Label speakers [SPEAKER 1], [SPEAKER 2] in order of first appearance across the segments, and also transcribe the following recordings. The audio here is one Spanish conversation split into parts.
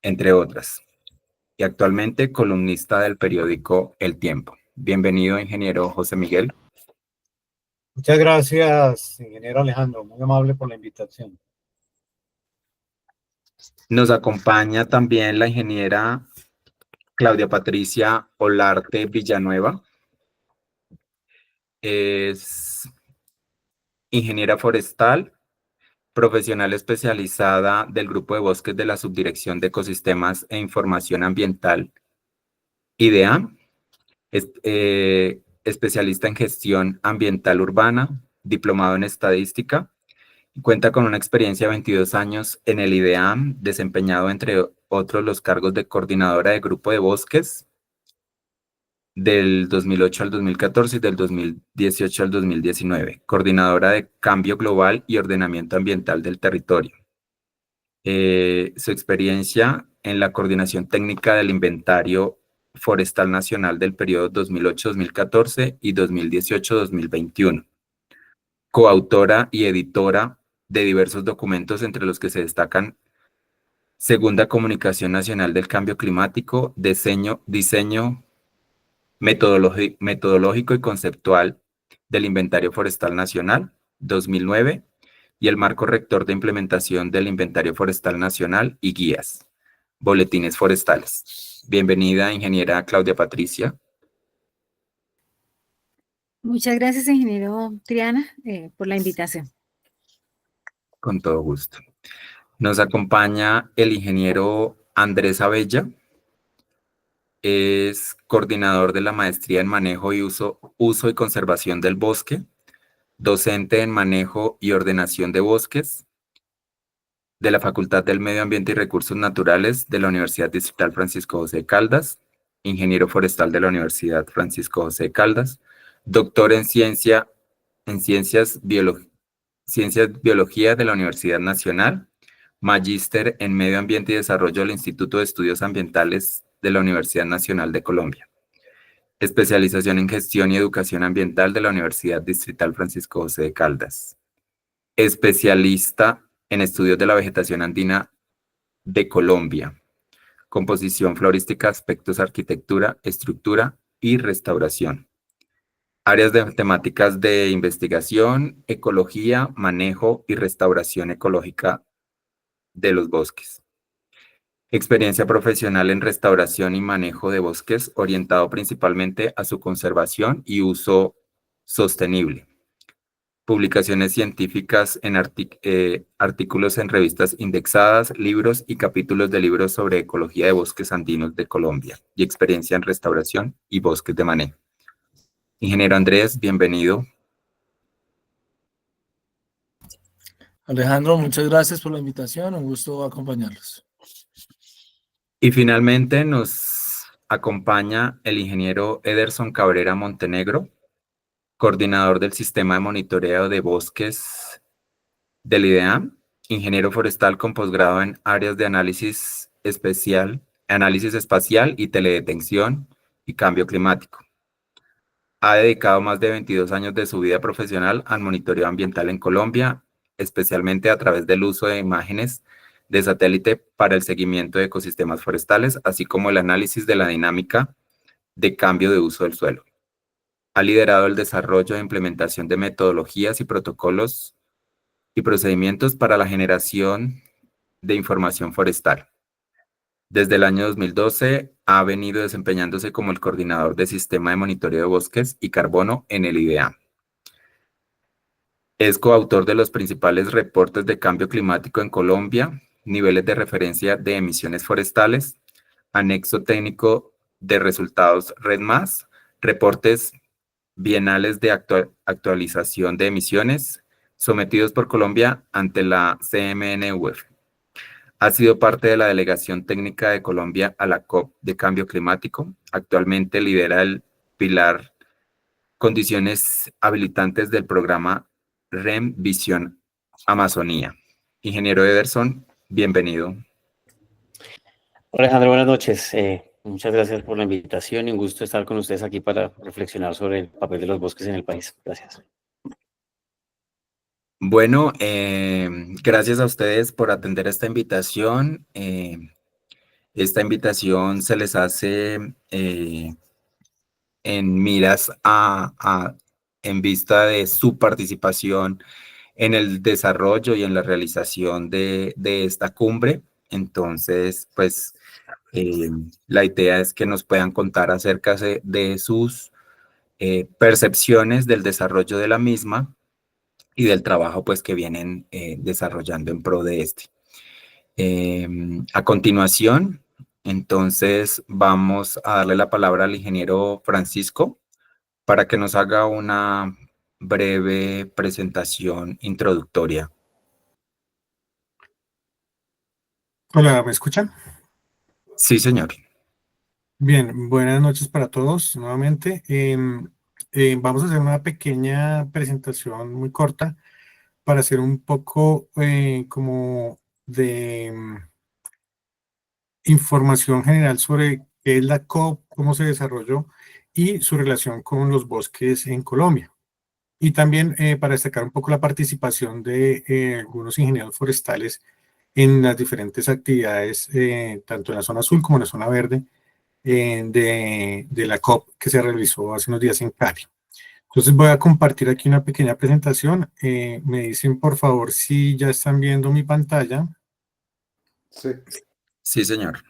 [SPEAKER 1] entre otras, y actualmente columnista del periódico El Tiempo. Bienvenido, ingeniero José Miguel.
[SPEAKER 2] Muchas gracias, ingeniero Alejandro, muy amable por la invitación.
[SPEAKER 1] Nos acompaña también la ingeniera Claudia Patricia Olarte Villanueva. Es ingeniera forestal, profesional especializada del Grupo de Bosques de la Subdirección de Ecosistemas e Información Ambiental, IDEA. Especialista en gestión ambiental urbana, diplomado en estadística. Cuenta con una experiencia de 22 años en el IDEAM, desempeñado entre otros los cargos de coordinadora de grupo de bosques del 2008 al 2014 y del 2018 al 2019, coordinadora de cambio global y ordenamiento ambiental del territorio. Su experiencia en la coordinación técnica del inventario forestal nacional del periodo 2008-2014 y 2018-2021. Coautora y editora de diversos documentos, entre los que se destacan Segunda Comunicación Nacional del Cambio Climático, diseño metodológico y conceptual del Inventario Forestal Nacional, 2009, y el Marco Rector de Implementación del Inventario Forestal Nacional y Guías, Boletines Forestales. Bienvenida, ingeniera Claudia Patricia.
[SPEAKER 3] Muchas gracias, ingeniero Triana, por la invitación.
[SPEAKER 1] Con todo gusto. Nos acompaña el ingeniero Andrés Abella. Es coordinador de la maestría en manejo y uso y conservación del bosque, docente en manejo y ordenación de bosques de la Facultad del Medio Ambiente y Recursos Naturales de la Universidad Distrital Francisco José de Caldas, ingeniero forestal de la Universidad Francisco José de Caldas, doctor en ciencias biología de la Universidad Nacional, magíster en Medio Ambiente y Desarrollo del Instituto de Estudios Ambientales de la Universidad Nacional de Colombia. Especialización en Gestión y Educación Ambiental de la Universidad Distrital Francisco José de Caldas. Especialista en Estudios de la Vegetación Andina de Colombia. Composición florística, aspectos arquitectura, estructura y restauración. Áreas de temáticas de investigación, ecología, manejo y restauración ecológica de los bosques. Experiencia profesional en restauración y manejo de bosques orientado principalmente a su conservación y uso sostenible. Publicaciones científicas en artículos en revistas indexadas, libros y capítulos de libros sobre ecología de bosques andinos de Colombia y experiencia en restauración y bosques de manejo. Ingeniero Andrés, bienvenido.
[SPEAKER 4] Alejandro, muchas gracias por la invitación, un gusto acompañarlos.
[SPEAKER 1] Y finalmente nos acompaña el ingeniero Ederson Cabrera Montenegro, coordinador del Sistema de Monitoreo de Bosques del IDEAM, ingeniero forestal con posgrado en áreas de análisis espacial y teledetención y cambio climático. Ha dedicado más de 22 años de su vida profesional al monitoreo ambiental en Colombia, especialmente a través del uso de imágenes de satélite para el seguimiento de ecosistemas forestales, así como el análisis de la dinámica de cambio de uso del suelo. Ha liderado el desarrollo e implementación de metodologías y protocolos y procedimientos para la generación de información forestal. Desde el año 2012 ha venido desempeñándose como el coordinador del Sistema de Monitoreo de Bosques y Carbono en el IDEAM. Es coautor de los principales reportes de cambio climático en Colombia, niveles de referencia de emisiones forestales, anexo técnico de resultados REDMAS, reportes bienales de actualización de emisiones sometidos por Colombia ante la CMNUF. Ha sido parte de la delegación técnica de Colombia a la COP de Cambio Climático. Actualmente lidera el pilar Condiciones Habilitantes del programa REM Visión Amazonía. Ingeniero Ederson, bienvenido.
[SPEAKER 5] Alejandro, buenas noches. Muchas gracias por la invitación y un gusto estar con ustedes aquí para reflexionar sobre el papel de los bosques en el país. Gracias.
[SPEAKER 1] Bueno, gracias a ustedes por atender esta invitación. Esta invitación se les hace en miras en vista de su participación en el desarrollo y en la realización de esta cumbre. Entonces, pues la idea es que nos puedan contar acerca de sus percepciones del desarrollo de la misma y del trabajo pues que vienen desarrollando en pro de este. A continuación, entonces vamos a darle la palabra al ingeniero Francisco para que nos haga una breve presentación introductoria.
[SPEAKER 6] Hola, ¿me escuchan?
[SPEAKER 1] Sí, señor.
[SPEAKER 6] Bien, buenas noches para todos nuevamente. Vamos a hacer una pequeña presentación muy corta para hacer un poco como de información general sobre qué es la COP, cómo se desarrolló y su relación con los bosques en Colombia. Y también para destacar un poco la participación de algunos ingenieros forestales en las diferentes actividades, tanto en la zona azul como en la zona verde, de la COP que se realizó hace unos días en Cali. Entonces voy a compartir aquí una pequeña presentación. Me dicen por favor si ya están viendo mi pantalla.
[SPEAKER 2] Sí.
[SPEAKER 1] Sí, señor.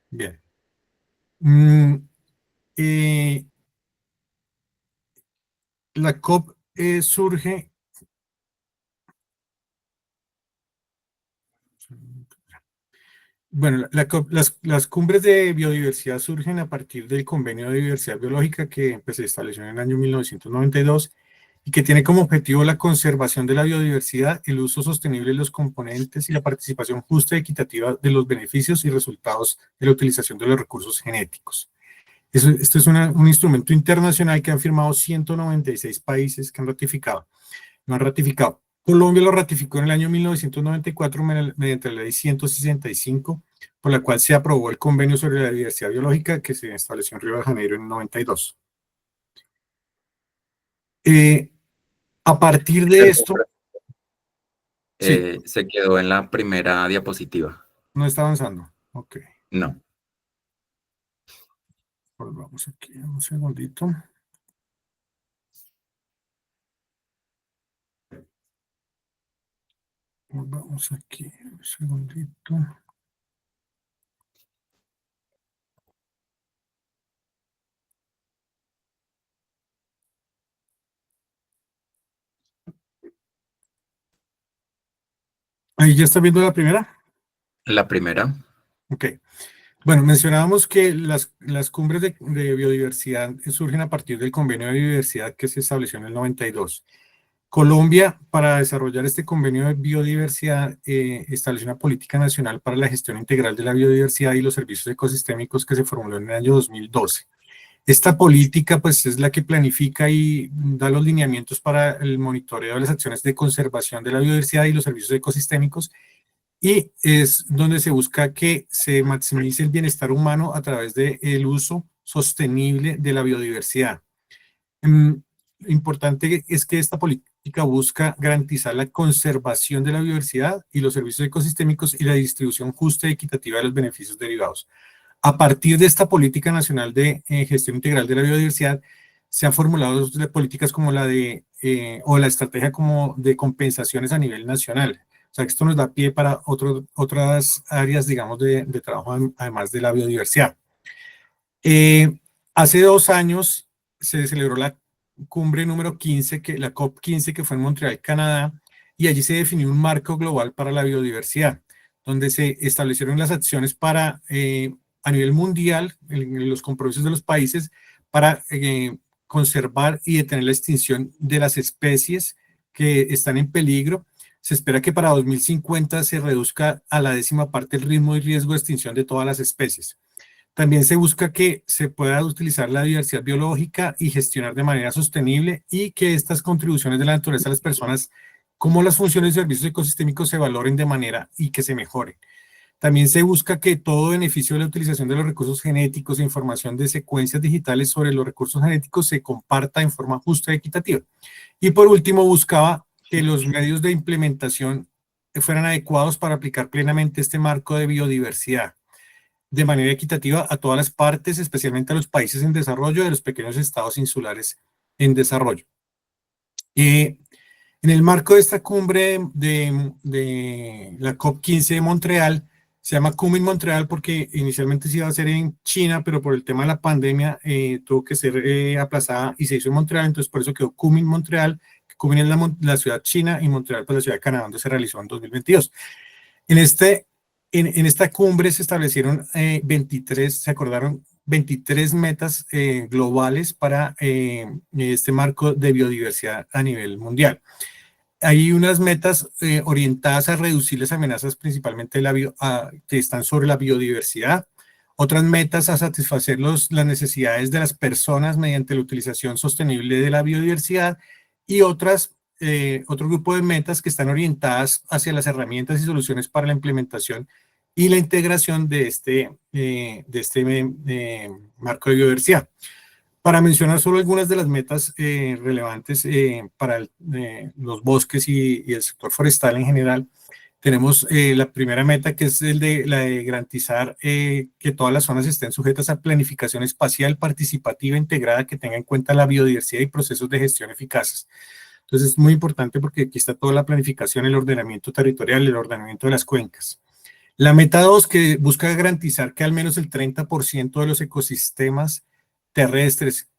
[SPEAKER 6] Bien. Mm, eh, la COP surge. Bueno, las cumbres de biodiversidad surgen a partir del Convenio de Diversidad Biológica que pues, se estableció en el año 1992 y que tiene como objetivo la conservación de la biodiversidad, el uso sostenible de los componentes y la participación justa y equitativa de los beneficios y resultados de la utilización de los recursos genéticos. Esto es un instrumento internacional que han firmado 196 países que han ratificado. Lo han ratificado. Colombia lo ratificó en el año 1994 mediante la ley 165, por la cual se aprobó el convenio sobre la diversidad biológica que se estableció en Río de Janeiro en el 92. A partir de esto... Sí,
[SPEAKER 1] Se quedó en la primera diapositiva.
[SPEAKER 6] no está avanzando. Ok,
[SPEAKER 1] No.
[SPEAKER 6] pues vamos aquí, un segundito. Vamos aquí, un segundito. Ahí ya está viendo la primera.
[SPEAKER 1] La primera.
[SPEAKER 6] Ok. Bueno, mencionábamos que las cumbres de biodiversidad surgen a partir del convenio de biodiversidad que se estableció en el 92. Colombia, para desarrollar este convenio de biodiversidad, estableció una política nacional para la gestión integral de la biodiversidad y los servicios ecosistémicos que se formuló en el año 2012. Esta política, pues, es la que planifica y da los lineamientos para el monitoreo de las acciones de conservación de la biodiversidad y los servicios ecosistémicos, y es donde se busca que se maximice el bienestar humano a través del uso sostenible de la biodiversidad. Lo importante es que esta política busca garantizar la conservación de la biodiversidad y los servicios ecosistémicos y la distribución justa y equitativa de los beneficios derivados. A partir de esta política nacional de gestión integral de la biodiversidad, se han formulado políticas como o la estrategia como de compensaciones a nivel nacional. O sea, que esto nos da pie para otras áreas, digamos, de trabajo, además de la biodiversidad. Hace 2 años se celebró la cumbre número 15, la COP 15, que fue en Montreal, Canadá, y allí se definió un marco global para la biodiversidad, donde se establecieron las acciones para, a nivel mundial, en los compromisos de los países, para conservar y detener la extinción de las especies que están en peligro. Se espera que para 2050 se reduzca a la 10ª parte el ritmo y riesgo de extinción de todas las especies. También se busca que se pueda utilizar la diversidad biológica y gestionar de manera sostenible y que estas contribuciones de la naturaleza a las personas, como las funciones y servicios ecosistémicos, se valoren de manera y que se mejoren. También se busca que todo beneficio de la utilización de los recursos genéticos e información de secuencias digitales sobre los recursos genéticos se comparta en forma justa y equitativa. Y por último, buscaba que los medios de implementación fueran adecuados para aplicar plenamente este marco de biodiversidad. de manera equitativa a todas las partes, especialmente a los países en desarrollo y a los pequeños estados insulares en desarrollo. En el marco de esta cumbre de la COP15 de Montreal, se llama CUMIN Montreal porque inicialmente se iba a hacer en China, pero por el tema de la pandemia tuvo que ser aplazada y se hizo en Montreal, entonces por eso quedó CUMIN Montreal. CUMIN es la ciudad china y Montreal pues la ciudad de Canadá, donde se realizó en 2022. En esta cumbre se establecieron 23, se acordaron 23 metas globales para este marco de biodiversidad a nivel mundial. Hay unas metas orientadas a reducir las amenazas principalmente que están sobre la biodiversidad, otras metas a satisfacer las necesidades de las personas mediante la utilización sostenible de la biodiversidad y otro grupo de metas que están orientadas hacia las herramientas y soluciones para la implementación y la integración de este marco de biodiversidad. Para mencionar solo algunas de las metas relevantes para los bosques y el sector forestal en general, tenemos la primera meta, que es la de garantizar que todas las zonas estén sujetas a planificación espacial participativa integrada que tenga en cuenta la biodiversidad y procesos de gestión eficaces. Entonces es muy importante porque aquí está toda la planificación, el ordenamiento territorial, el ordenamiento de las cuencas. La meta 2, que busca garantizar que al menos el 30% de los ecosistemas terrestres,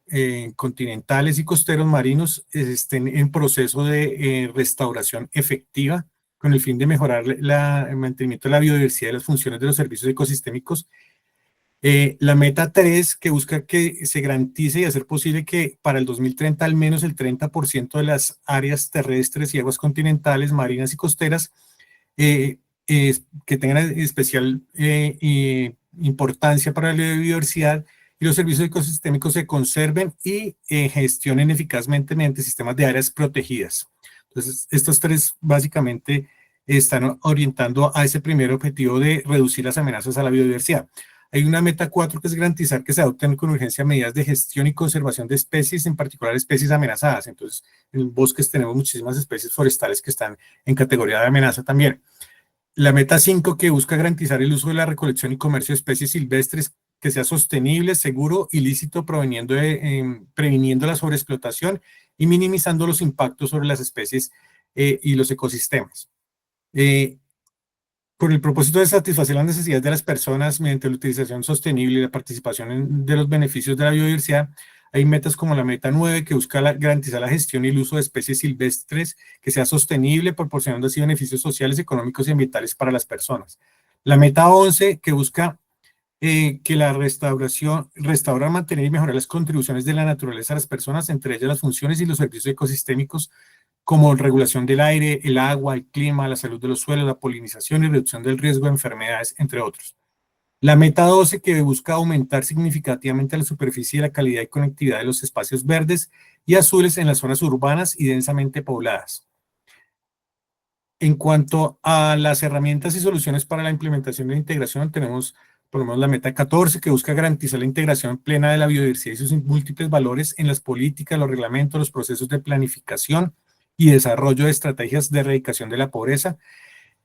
[SPEAKER 6] continentales y costeros marinos estén en proceso de restauración efectiva con el fin de mejorar el mantenimiento de la biodiversidad y las funciones de los servicios ecosistémicos. La meta 3, que busca que se garantice y hacer posible que para el 2030 al menos el 30% de las áreas terrestres y aguas continentales, marinas y costeras que tengan especial importancia para la biodiversidad y los servicios ecosistémicos se conserven y gestionen eficazmente mediante sistemas de áreas protegidas. Entonces, estos tres básicamente están orientando a ese primer objetivo de reducir las amenazas a la biodiversidad. Hay una meta 4 que es garantizar que se adopten con urgencia medidas de gestión y conservación de especies, en particular especies amenazadas. Entonces, en bosques tenemos muchísimas especies forestales que están en categoría de amenaza también. La meta 5, que busca garantizar el uso de la recolección y comercio de especies silvestres que sea sostenible, seguro y lícito, previniendo la sobreexplotación y minimizando los impactos sobre las especies y los ecosistemas. Por el propósito de satisfacer las necesidades de las personas mediante la utilización sostenible y la participación de los beneficios de la biodiversidad, hay metas como la meta 9, que busca garantizar la gestión y el uso de especies silvestres que sea sostenible, proporcionando así beneficios sociales, económicos y ambientales para las personas. La meta 11, que busca que la restaurar, mantener y mejorar las contribuciones de la naturaleza a las personas, entre ellas las funciones y los servicios ecosistémicos como regulación del aire, el agua, el clima, la salud de los suelos, la polinización y reducción del riesgo de enfermedades, entre otros. La meta 12, que busca aumentar significativamente la superficie y la calidad y conectividad de los espacios verdes y azules en las zonas urbanas y densamente pobladas. En cuanto a las herramientas y soluciones para la implementación de la integración, tenemos por lo menos la meta 14, que busca garantizar la integración plena de la biodiversidad y sus múltiples valores en las políticas, los reglamentos, los procesos de planificación y desarrollo de estrategias de erradicación de la pobreza.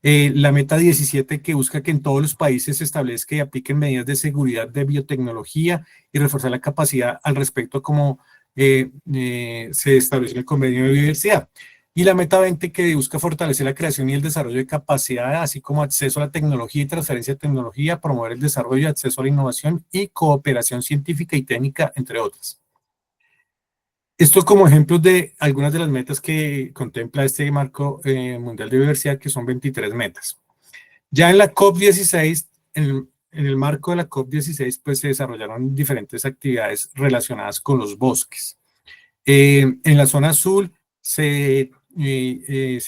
[SPEAKER 6] La meta 17, que busca que en todos los países se establezca y apliquen medidas de seguridad de biotecnología y reforzar la capacidad al respecto como se establece en el Convenio de Biodiversidad. Y la meta 20, que busca fortalecer la creación y el desarrollo de capacidad, así como acceso a la tecnología y transferencia de tecnología, promover el desarrollo y acceso a la innovación y cooperación científica y técnica, entre otras. Esto como ejemplos de algunas de las metas que contempla este marco mundial de biodiversidad, que son 23 metas. Ya en la COP16, en el marco de la COP16, pues se desarrollaron diferentes actividades relacionadas con los bosques. En la zona azul se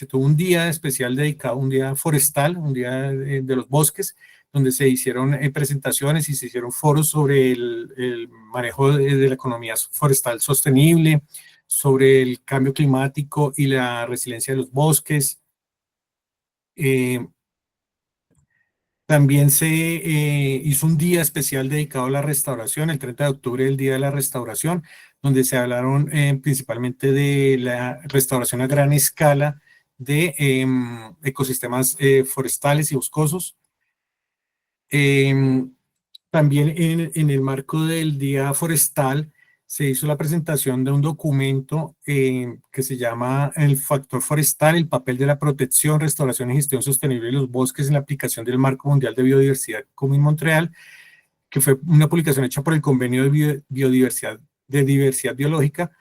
[SPEAKER 6] tuvo un día especial dedicado, un día forestal, un día de los bosques, donde se hicieron presentaciones y se hicieron foros sobre el manejo de la economía forestal sostenible, sobre el cambio climático y la resiliencia de los bosques. También se hizo un día especial dedicado a la restauración, el 30 de octubre, el Día de la Restauración, donde se hablaron principalmente de la restauración a gran escala de ecosistemas forestales y boscosos. también en el marco del Día Forestal se hizo la presentación de un documento que se llama El Factor Forestal, el papel de la protección, restauración y gestión sostenible de los bosques en la aplicación del Marco Mundial de Biodiversidad Común Montreal, que fue una publicación hecha por el Convenio de Diversidad Biológica,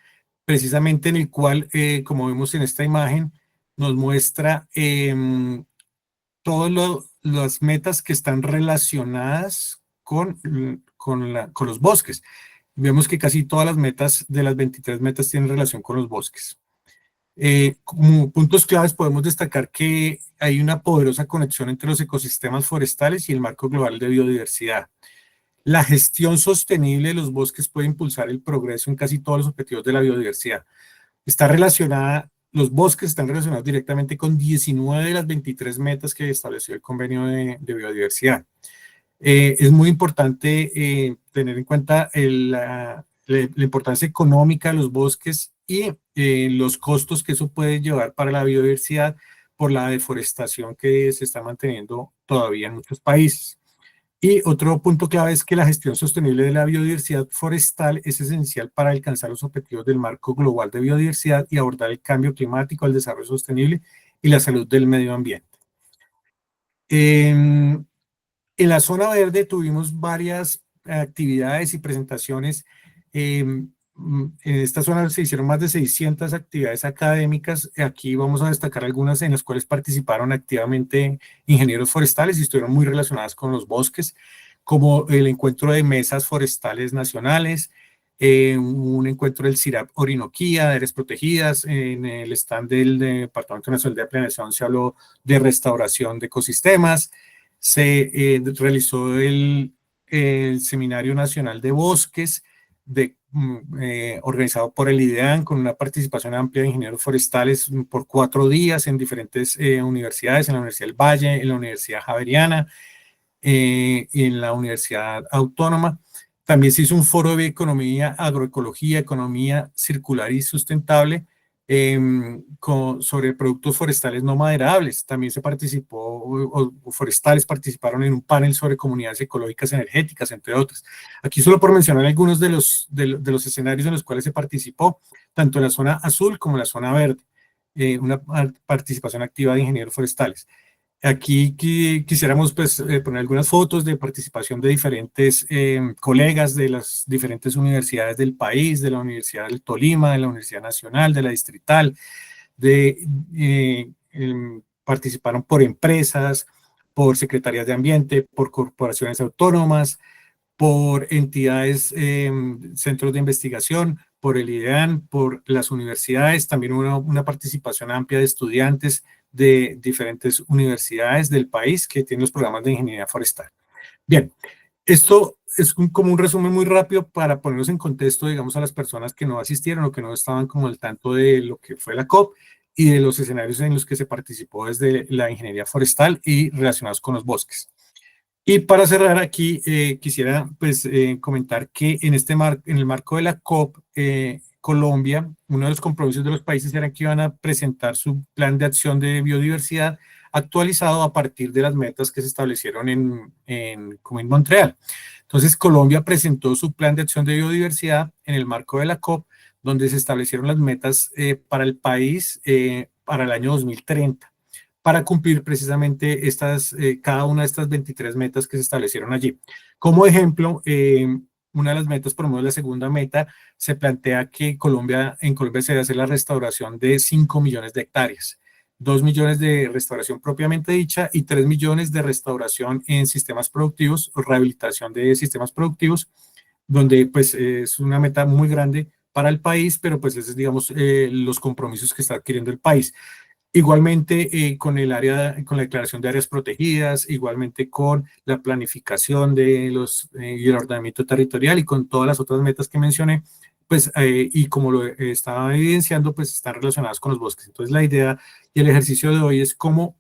[SPEAKER 6] precisamente en el cual, como vemos en esta imagen, nos muestra todas las metas que están relacionadas con los bosques. Vemos que casi todas las metas de las 23 metas tienen relación con los bosques. Como puntos claves podemos destacar que hay una poderosa conexión entre los ecosistemas forestales y el marco global de biodiversidad. La gestión sostenible de los bosques puede impulsar el progreso en casi todos los objetivos de la biodiversidad. Los bosques están relacionados directamente con 19 de las 23 metas que estableció el Convenio de Biodiversidad. Es muy importante tener en cuenta la importancia económica de los bosques y los costos que eso puede llevar para la biodiversidad por la deforestación que se está manteniendo todavía en muchos países. Y otro punto clave es que la gestión sostenible de la biodiversidad forestal es esencial para alcanzar los objetivos del marco global de biodiversidad y abordar el cambio climático, el desarrollo sostenible y la salud del medio ambiente. En la zona verde tuvimos varias actividades y presentaciones. En esta zona se hicieron más de 600 actividades académicas. Aquí vamos a destacar algunas en las cuales participaron activamente ingenieros forestales y estuvieron muy relacionadas con los bosques, como el encuentro de mesas forestales nacionales, un encuentro del CIRAP Orinoquía, de áreas protegidas. En el stand del Departamento Nacional de Planeación se habló de restauración de ecosistemas. Se realizó el Seminario Nacional de Bosques, organizado por el IDEAN, con una participación amplia de ingenieros forestales por 4 días en diferentes universidades, en la Universidad del Valle, en la Universidad Javeriana, y en la Universidad Autónoma. También se hizo un foro de economía, agroecología, economía circular y sustentable, sobre productos forestales no maderables. También se participó, o forestales participaron en un panel sobre comunidades ecológicas energéticas, entre otras. Aquí solo por mencionar algunos de los escenarios en los cuales se participó, tanto en la zona azul como en la zona verde, una participación activa de ingenieros forestales. Aquí quisiéramos pues, poner algunas fotos de participación de diferentes colegas de las diferentes universidades del país, de la Universidad del Tolima, de la Universidad Nacional, de la Distrital, participaron por empresas, por secretarías de ambiente, por corporaciones autónomas, por entidades, centros de investigación, por el IDEAN, por las universidades. También hubo una participación amplia de estudiantes de diferentes universidades del país que tienen los programas de ingeniería forestal. Bien, esto es como un resumen muy rápido para ponernos en contexto, digamos, a las personas que no asistieron o que no estaban como al tanto de lo que fue la COP y de los escenarios en los que se participó desde la ingeniería forestal y relacionados con los bosques. Y para cerrar aquí, quisiera pues, comentar que en el marco de la COP, Colombia, uno de los compromisos de los países era que iban a presentar su plan de acción de biodiversidad actualizado a partir de las metas que se establecieron en Montreal. Entonces, Colombia presentó su plan de acción de biodiversidad en el marco de la COP, donde se establecieron las metas para el país para el año 2030, para cumplir precisamente cada una de estas 23 metas que se establecieron allí. Como ejemplo, una de las metas, por lo menos la segunda meta, se plantea que en Colombia se debe hacer la restauración de 5 millones de hectáreas, 2 millones de restauración propiamente dicha y 3 millones de restauración en sistemas productivos o rehabilitación de sistemas productivos, donde pues es una meta muy grande para el país, pero pues esos es, digamos, los compromisos que está adquiriendo el país. Igualmente con la declaración de áreas protegidas, igualmente con la planificación de y el ordenamiento territorial y con todas las otras metas que mencioné, pues, y como lo estaba evidenciando, pues están relacionadas con los bosques. Entonces la idea y el ejercicio de hoy es cómo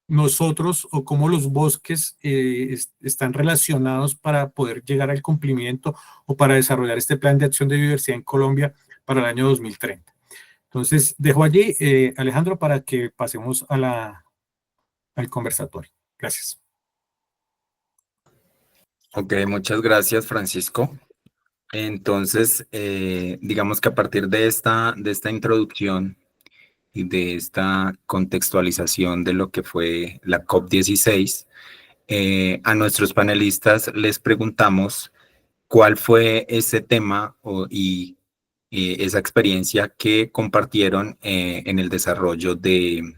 [SPEAKER 6] nosotros o cómo los bosques están relacionados para poder llegar al cumplimiento o para desarrollar este plan de acción de biodiversidad en Colombia para el año 2030. Entonces, dejo allí, Alejandro, para que pasemos al conversatorio. Gracias.
[SPEAKER 1] Ok, muchas gracias, Francisco. Entonces, digamos que a partir de esta introducción y de esta contextualización de lo que fue la COP16, a nuestros panelistas les preguntamos cuál fue ese tema y esa experiencia que compartieron en el desarrollo del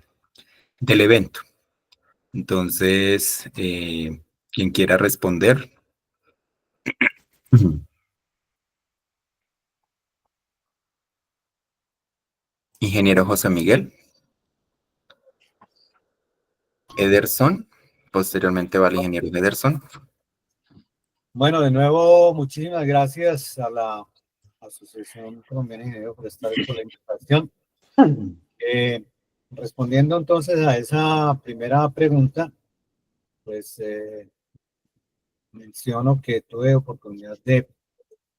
[SPEAKER 1] evento. Entonces, quien quiera responder. Ingeniero José Miguel. Ederson. Posteriormente va el ingeniero Ederson.
[SPEAKER 2] Bueno, de nuevo, muchísimas gracias a la Asociación Colombiana de Ingenieros Forestales por la invitación. Respondiendo entonces a esa primera pregunta, pues menciono que tuve oportunidad de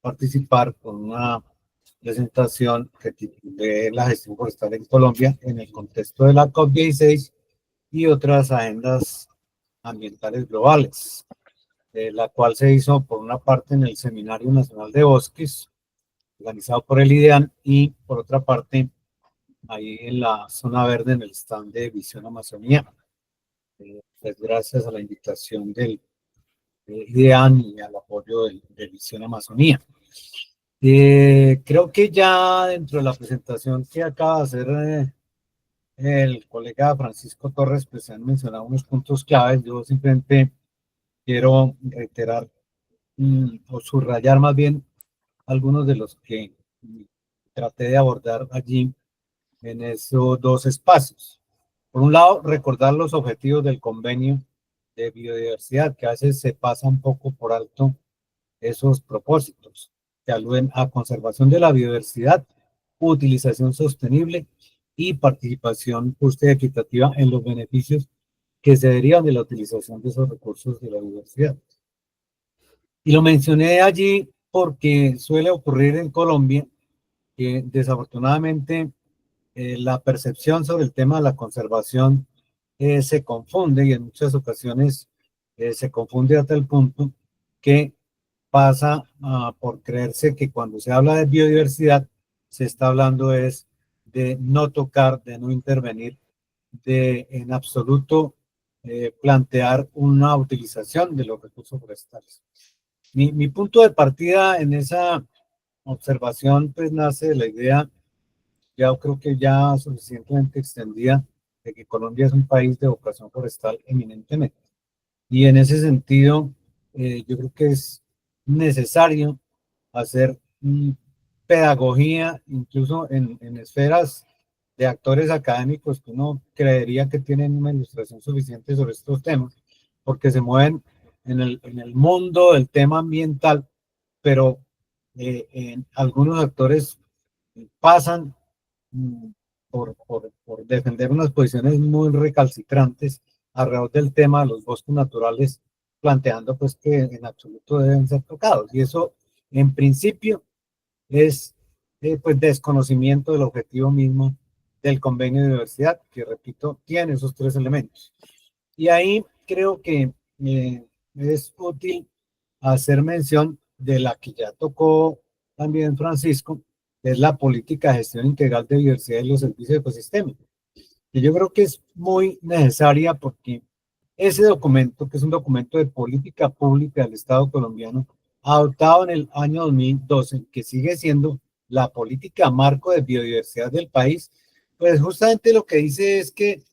[SPEAKER 2] participar con una presentación que titulé La gestión forestal en Colombia en el contexto de la COP16 y otras agendas ambientales globales, la cual se hizo por una parte en el Seminario Nacional de Bosques, organizado por el IDEAN, y por otra parte ahí en la zona verde en el stand de Visión Amazonía. Pues gracias a la invitación del IDEAN y al apoyo de Visión Amazonía. Creo que ya dentro de la presentación que acaba de hacer el colega Francisco Torres, pues se han mencionado unos puntos claves. Yo simplemente quiero reiterar o subrayar más bien algunos de los que traté de abordar allí en esos dos espacios. Por un lado, recordar los objetivos del convenio de biodiversidad, que a veces se pasa un poco por alto esos propósitos, que aluden a conservación de la biodiversidad, utilización sostenible y participación justa y equitativa en los beneficios que se derivan de la utilización de esos recursos de la biodiversidad. Y lo mencioné allí porque suele ocurrir en Colombia que desafortunadamente la percepción sobre el tema de la conservación se confunde, y en muchas ocasiones se confunde hasta el punto que pasa por creerse que cuando se habla de biodiversidad se está hablando es de no tocar, de no intervenir, de en absoluto plantear una utilización de los recursos forestales. Mi punto de partida en esa observación pues nace de la idea, ya creo que ya suficientemente extendida, de que Colombia es un país de vocación forestal eminentemente. Y en ese sentido, yo creo que es necesario hacer pedagogía, incluso en esferas de actores académicos que uno creería que tienen una ilustración suficiente sobre estos temas, porque se mueven en el mundo del tema ambiental, pero en algunos actores pasan por defender unas posiciones muy recalcitrantes alrededor del tema de los bosques naturales, planteando pues que en absoluto deben ser tocados. Y eso en principio es pues desconocimiento del objetivo mismo del convenio de biodiversidad, que repito, tiene esos tres elementos. Y ahí creo que es útil hacer mención de la que ya tocó también Francisco, que es la política de gestión integral de biodiversidad y los servicios ecosistémicos. Y yo creo que es muy necesaria porque ese documento, que es un documento de política pública del Estado colombiano, adoptado en el año 2012, que sigue siendo la política marco de biodiversidad del país, pues justamente lo que dice es que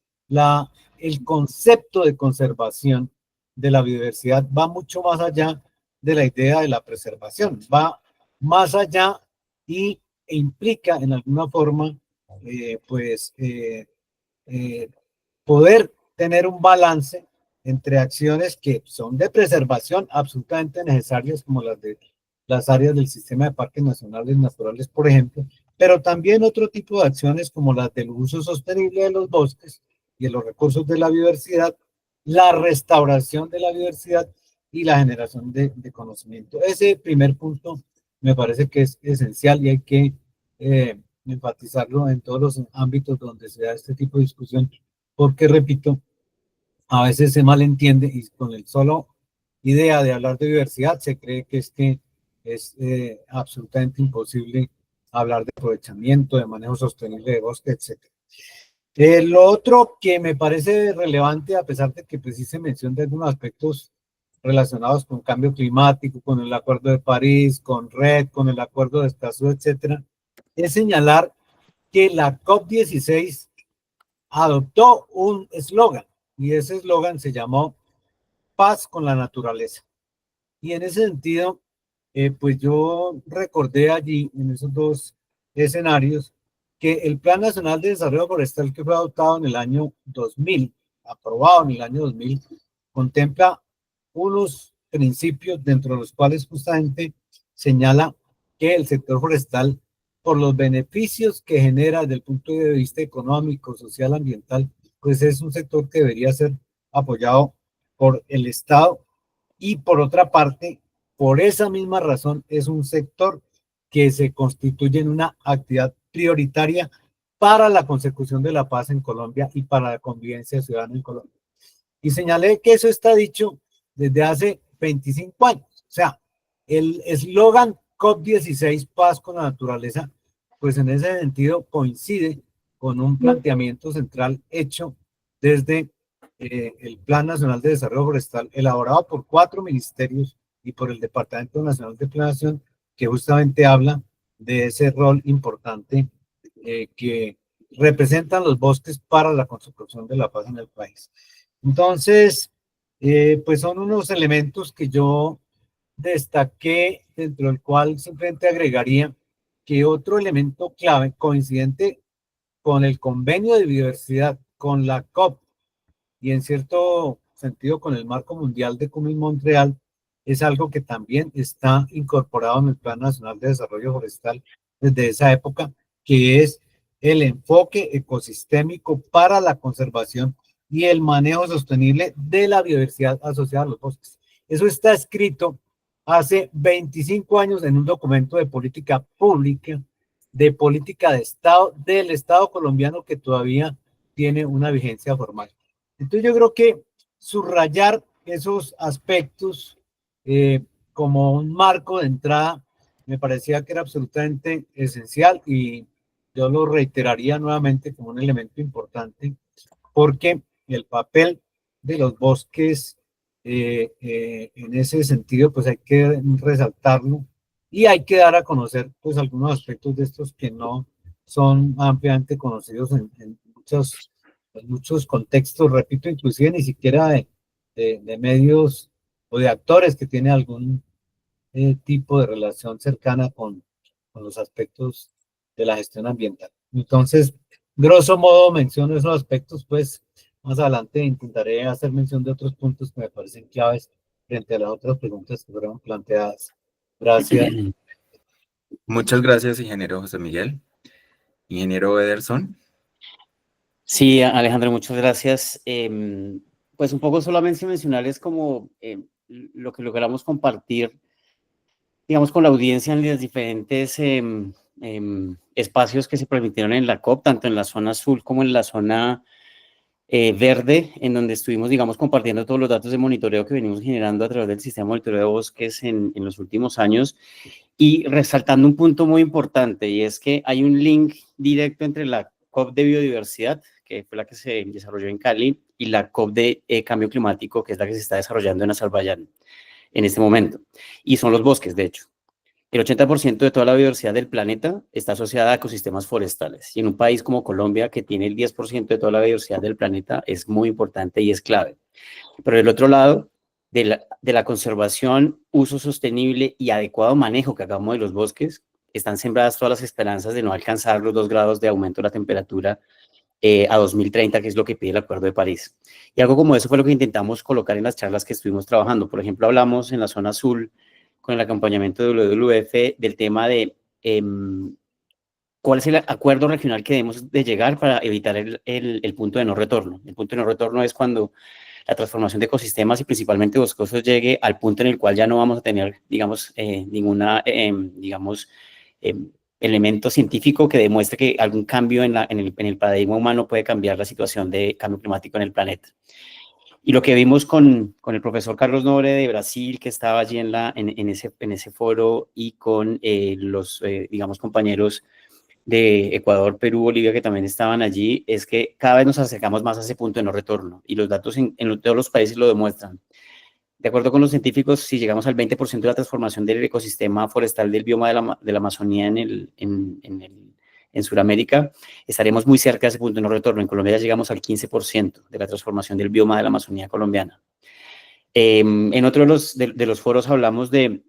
[SPEAKER 2] el concepto de conservación de la biodiversidad va mucho más allá de la idea de la preservación, va más allá e implica en alguna forma poder tener un balance entre acciones que son de preservación absolutamente necesarias, como las de las áreas del sistema de parques nacionales naturales, por ejemplo, pero también otro tipo de acciones como las del uso sostenible de los bosques y de los recursos de la biodiversidad, la restauración de la biodiversidad y la generación de conocimiento. Ese primer punto me parece que es esencial y hay que enfatizarlo en todos los ámbitos donde se da este tipo de discusión, porque repito, a veces se malentiende y con el solo idea de hablar de biodiversidad, se cree que es absolutamente imposible hablar de aprovechamiento, de manejo sostenible de bosque, etc. Lo otro que me parece relevante, a pesar de que pues sí se menciona de algunos aspectos relacionados con cambio climático, con el Acuerdo de París, con RED, con el Acuerdo de Escazú, etcétera, es señalar que la COP16 adoptó un eslogan, y ese eslogan se llamó Paz con la naturaleza. Y en ese sentido, pues yo recordé allí, en esos dos escenarios, que el Plan Nacional de Desarrollo Forestal que fue adoptado en el año 2000, aprobado en el año 2000, contempla unos principios dentro de los cuales justamente señala que el sector forestal, por los beneficios que genera desde el punto de vista económico, social, ambiental, pues es un sector que debería ser apoyado por el Estado y por otra parte, por esa misma razón, es un sector que se constituye en una actividad prioritaria para la consecución de la paz en Colombia y para la convivencia ciudadana en Colombia. Y señalé que eso está dicho desde hace 25 años. O sea, el eslogan COP16, Paz con la Naturaleza, pues en ese sentido coincide con un planteamiento central hecho desde el Plan Nacional de Desarrollo Forestal, elaborado por 4 ministerios y por el Departamento Nacional de Planeación, que justamente habla de ese rol importante que representan los bosques para la consecución de la paz en el país. Entonces, pues son unos elementos que yo destaqué, dentro del cual simplemente agregaría que otro elemento clave, coincidente con el convenio de biodiversidad, con la COP y en cierto sentido con el marco mundial de Kunming-Montreal, es algo que también está incorporado en el Plan Nacional de Desarrollo Forestal desde esa época, que es el enfoque ecosistémico para la conservación y el manejo sostenible de la biodiversidad asociada a los bosques. Eso está escrito hace 25 años en un documento de política pública, de política de Estado, del Estado colombiano, que todavía tiene una vigencia formal. Entonces yo creo que subrayar esos aspectos como un marco de entrada me parecía que era absolutamente esencial y yo lo reiteraría nuevamente como un elemento importante porque el papel de los bosques en ese sentido pues hay que resaltarlo y hay que dar a conocer pues algunos aspectos de estos que no son ampliamente conocidos en muchos contextos, repito, inclusive ni siquiera de medios o de actores que tienen algún tipo de relación cercana con los aspectos de la gestión ambiental. Entonces, grosso modo menciono esos aspectos, pues más adelante intentaré hacer mención de otros puntos que me parecen claves frente a las otras preguntas que fueron planteadas. Gracias.
[SPEAKER 1] Muchas gracias, ingeniero José Miguel. Ingeniero Ederson.
[SPEAKER 5] Sí, Alejandro, muchas gracias. Pues un poco solamente mencionarles como lo que logramos compartir, digamos, con la audiencia en los diferentes espacios que se permitieron en la COP, tanto en la zona azul como en la zona verde, en donde estuvimos, digamos, compartiendo todos los datos de monitoreo que venimos generando a través del sistema de monitoreo de bosques en los últimos años, y resaltando un punto muy importante, y es que hay un link directo entre la COP de biodiversidad, que fue la que se desarrolló en Cali, y la COP de cambio climático, que es la que se está desarrollando en Azerbaiyán en este momento, y son los bosques, de hecho. El 80% de toda la biodiversidad del planeta está asociada a ecosistemas forestales. Y en un país como Colombia, que tiene el 10% de toda la biodiversidad del planeta, es muy importante y es clave. Pero del otro lado, de la conservación, uso sostenible y adecuado manejo que hagamos de los bosques, están sembradas todas las esperanzas de no alcanzar los 2 grados de aumento de la temperatura a 2030, que es lo que pide el Acuerdo de París. Y algo como eso fue lo que intentamos colocar en las charlas que estuvimos trabajando. Por ejemplo, hablamos en la zona azul, con el acompañamiento de WWF, del tema de cuál es el acuerdo regional que debemos de llegar para evitar el punto de no retorno. El punto de no retorno es cuando la transformación de ecosistemas y principalmente boscosos llegue al punto en el cual ya no vamos a tener, digamos, ninguna, elemento científico que demuestre que algún cambio en el paradigma humano puede cambiar la situación de cambio climático en el planeta. Y lo que vimos con el profesor Carlos Nobre de Brasil, que estaba allí en ese foro, y con los, digamos, compañeros de Ecuador, Perú, Bolivia, que también estaban allí, es que cada vez nos acercamos más a ese punto de no retorno. Y los datos en todos los países lo demuestran. De acuerdo con los científicos, si llegamos al 20% de la transformación del ecosistema forestal del bioma de la Amazonía en Sudamérica, estaremos muy cerca de ese punto de no retorno. En Colombia ya llegamos al 15% de la transformación del bioma de la Amazonía colombiana. En otro de los foros hablamos de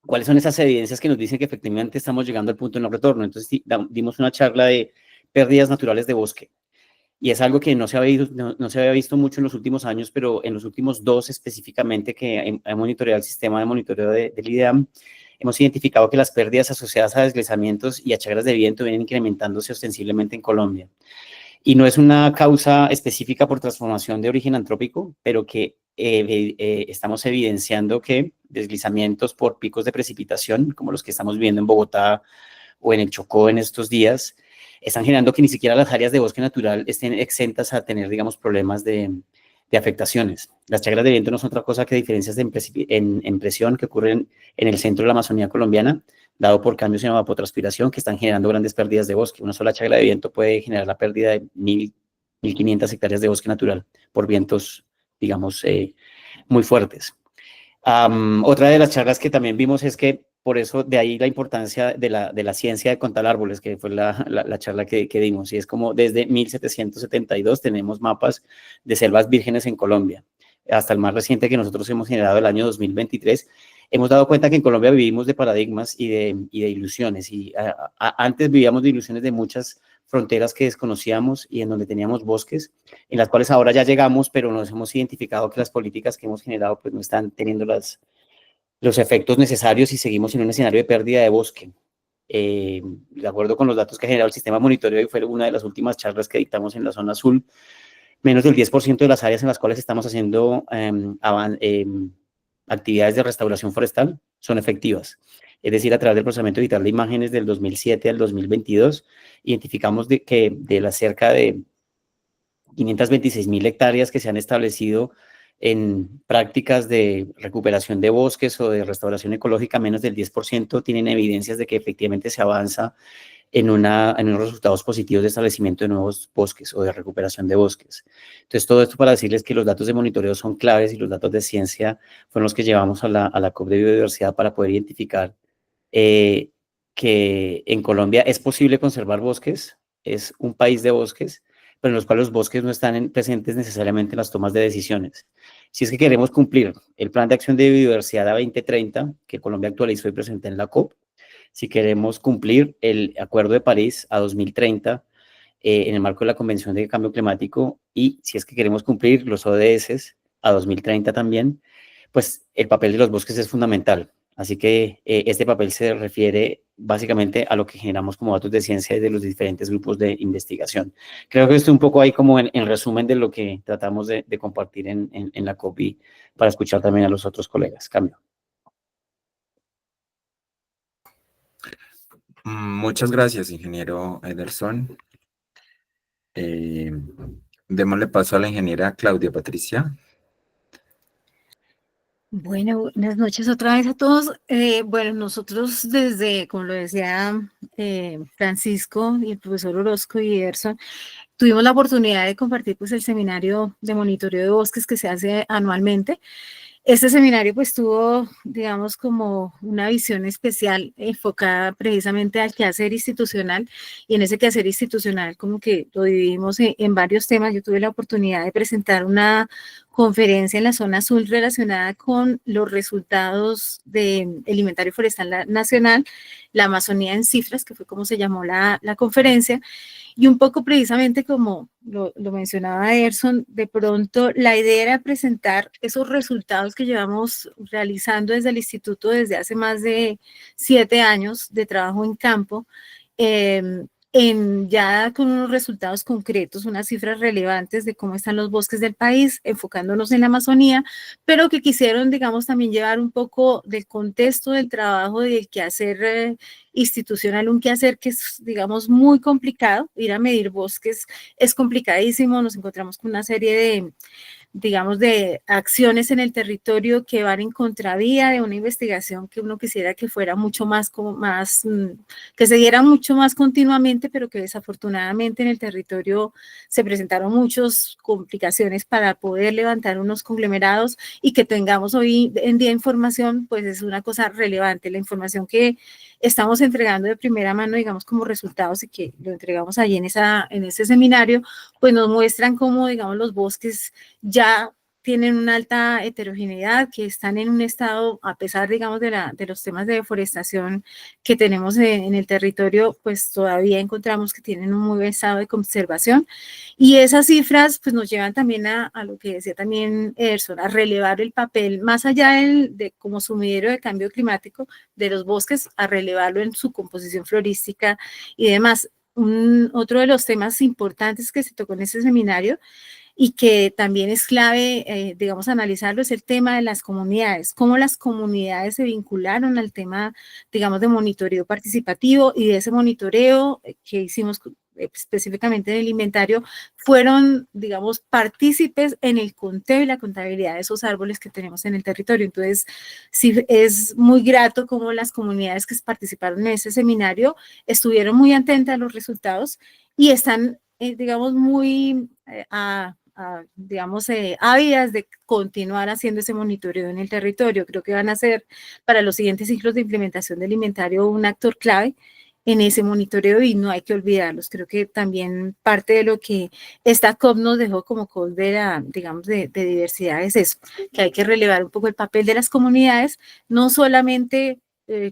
[SPEAKER 5] cuáles son esas evidencias que nos dicen que efectivamente estamos llegando al punto de no retorno. Entonces dimos una charla de pérdidas naturales de bosque. Y es algo que no se había visto mucho en los últimos años, pero en los últimos 2 específicamente que he monitoreado el sistema de monitoreo del IDEAM, hemos identificado que las pérdidas asociadas a deslizamientos y a chacras de viento vienen incrementándose ostensiblemente en Colombia. Y no es una causa específica por transformación de origen antrópico, pero que estamos evidenciando que deslizamientos por picos de precipitación, como los que estamos viendo en Bogotá o en el Chocó en estos días, están generando que ni siquiera las áreas de bosque natural estén exentas a tener, digamos, problemas de afectaciones. Las chacras de viento no son otra cosa que diferencias en presión que ocurren en el centro de la Amazonía colombiana, dado por cambios en evapotranspiración que están generando grandes pérdidas de bosque. Una sola chacra de viento puede generar la pérdida de 1.500 hectáreas de bosque natural por vientos, digamos, muy fuertes. Otra de las charlas que también vimos es que, por eso, de ahí la importancia de la ciencia de contar árboles, que fue la charla que dimos, y es como desde 1772 tenemos mapas de selvas vírgenes en Colombia, hasta el más reciente que nosotros hemos generado el año 2023, hemos dado cuenta que en Colombia vivimos de paradigmas y de ilusiones, y antes vivíamos de ilusiones de muchas fronteras que desconocíamos y en donde teníamos bosques, en las cuales ahora ya llegamos, pero nos hemos identificado que las políticas que hemos generado pues no están teniendo los efectos necesarios y seguimos en un escenario de pérdida de bosque. De acuerdo con los datos que ha generado el sistema de monitoreo, y fue una de las últimas charlas que dictamos en la zona azul, menos del 10% de las áreas en las cuales estamos haciendo actividades de restauración forestal son efectivas. Es decir, a través del procesamiento digital de imágenes del 2007 al 2022, identificamos que de las cerca de 526.000 hectáreas que se han establecido en prácticas de recuperación de bosques o de restauración ecológica, menos del 10% tienen evidencias de que efectivamente se avanza en unos resultados positivos de establecimiento de nuevos bosques o de recuperación de bosques. Entonces, todo esto para decirles que los datos de monitoreo son claves y los datos de ciencia fueron los que llevamos a la COP de biodiversidad para poder identificar que en Colombia es posible conservar bosques, es un país de bosques, pero en los cuales los bosques no están presentes necesariamente en las tomas de decisiones. Si es que queremos cumplir el Plan de Acción de Biodiversidad a 2030, que Colombia actualizó y presentó en la COP, si queremos cumplir el Acuerdo de París a 2030 en el marco de la Convención de Cambio Climático, y si es que queremos cumplir los ODS a 2030 también, pues el papel de los bosques es fundamental. Así que este papel se refiere básicamente a lo que generamos como datos de ciencia de los diferentes grupos de investigación. Creo que estoy un poco ahí como en resumen de lo que tratamos de compartir en la COP, y para escuchar también a los otros colegas. Cambio.
[SPEAKER 1] Muchas gracias, ingeniero Ederson. Démosle paso a la ingeniera Claudia Patricia.
[SPEAKER 3] Bueno, buenas noches otra vez a todos. Bueno, nosotros desde, como lo decía Francisco y el profesor Orozco y Ederson, tuvimos la oportunidad de compartir pues el seminario de monitoreo de bosques que se hace anualmente. Este seminario pues tuvo, digamos, como una visión especial enfocada precisamente al quehacer institucional, y en ese quehacer institucional como que lo dividimos en varios temas. Yo tuve la oportunidad de presentar una conferencia en la zona azul relacionada con los resultados del inventario forestal nacional, la Amazonía en cifras, que fue como se llamó la conferencia. Y un poco precisamente como lo mencionaba Ederson, de pronto la idea era presentar esos resultados que llevamos realizando desde el instituto desde hace más de 7 años de trabajo en campo, ya con unos resultados concretos, unas cifras relevantes de cómo están los bosques del país, enfocándonos en la Amazonía, pero que quisieron, digamos, también llevar un poco del contexto del trabajo del quehacer institucional, un quehacer que es, digamos, muy complicado. Ir a medir bosques es complicadísimo, nos encontramos con una serie digamos, de acciones en el territorio que van en contravía de una investigación que uno quisiera que fuera mucho más, que se diera mucho más continuamente, pero que desafortunadamente en el territorio se presentaron muchas complicaciones para poder levantar unos conglomerados, y que tengamos hoy en día información, pues es una cosa relevante. La información que estamos entregando de primera mano, digamos, como resultados, y que lo entregamos allí en ese seminario, pues nos muestran cómo, digamos, los bosques ya tienen una alta heterogeneidad, que están en un estado, a pesar, digamos, de los temas de deforestación que tenemos en el territorio, pues todavía encontramos que tienen un muy buen estado de conservación. Y esas cifras, pues nos llevan también a lo que decía también Ederson, a relevar el papel, más allá de como sumidero de cambio climático de los bosques, a relevarlo en su composición florística y demás. Otro de los temas importantes que se tocó en ese seminario y que también es clave, digamos, analizarlo, es el tema de las comunidades, cómo las comunidades se vincularon al tema, digamos, de monitoreo participativo, y de ese monitoreo que hicimos específicamente en el inventario, fueron, digamos, partícipes en el conteo y la contabilidad de esos árboles que tenemos en el territorio. Entonces, sí, es muy grato cómo las comunidades que participaron en ese seminario estuvieron muy atentas a los resultados y están, digamos, muy digamos, ávidas de continuar haciendo ese monitoreo en el territorio. Creo que van a ser para los siguientes ciclos de implementación del inventario un actor clave en ese monitoreo, y no hay que olvidarlos. Creo que también parte de lo que esta COP nos dejó como COP digamos, de diversidad es eso, que hay que relevar un poco el papel de las comunidades, no solamente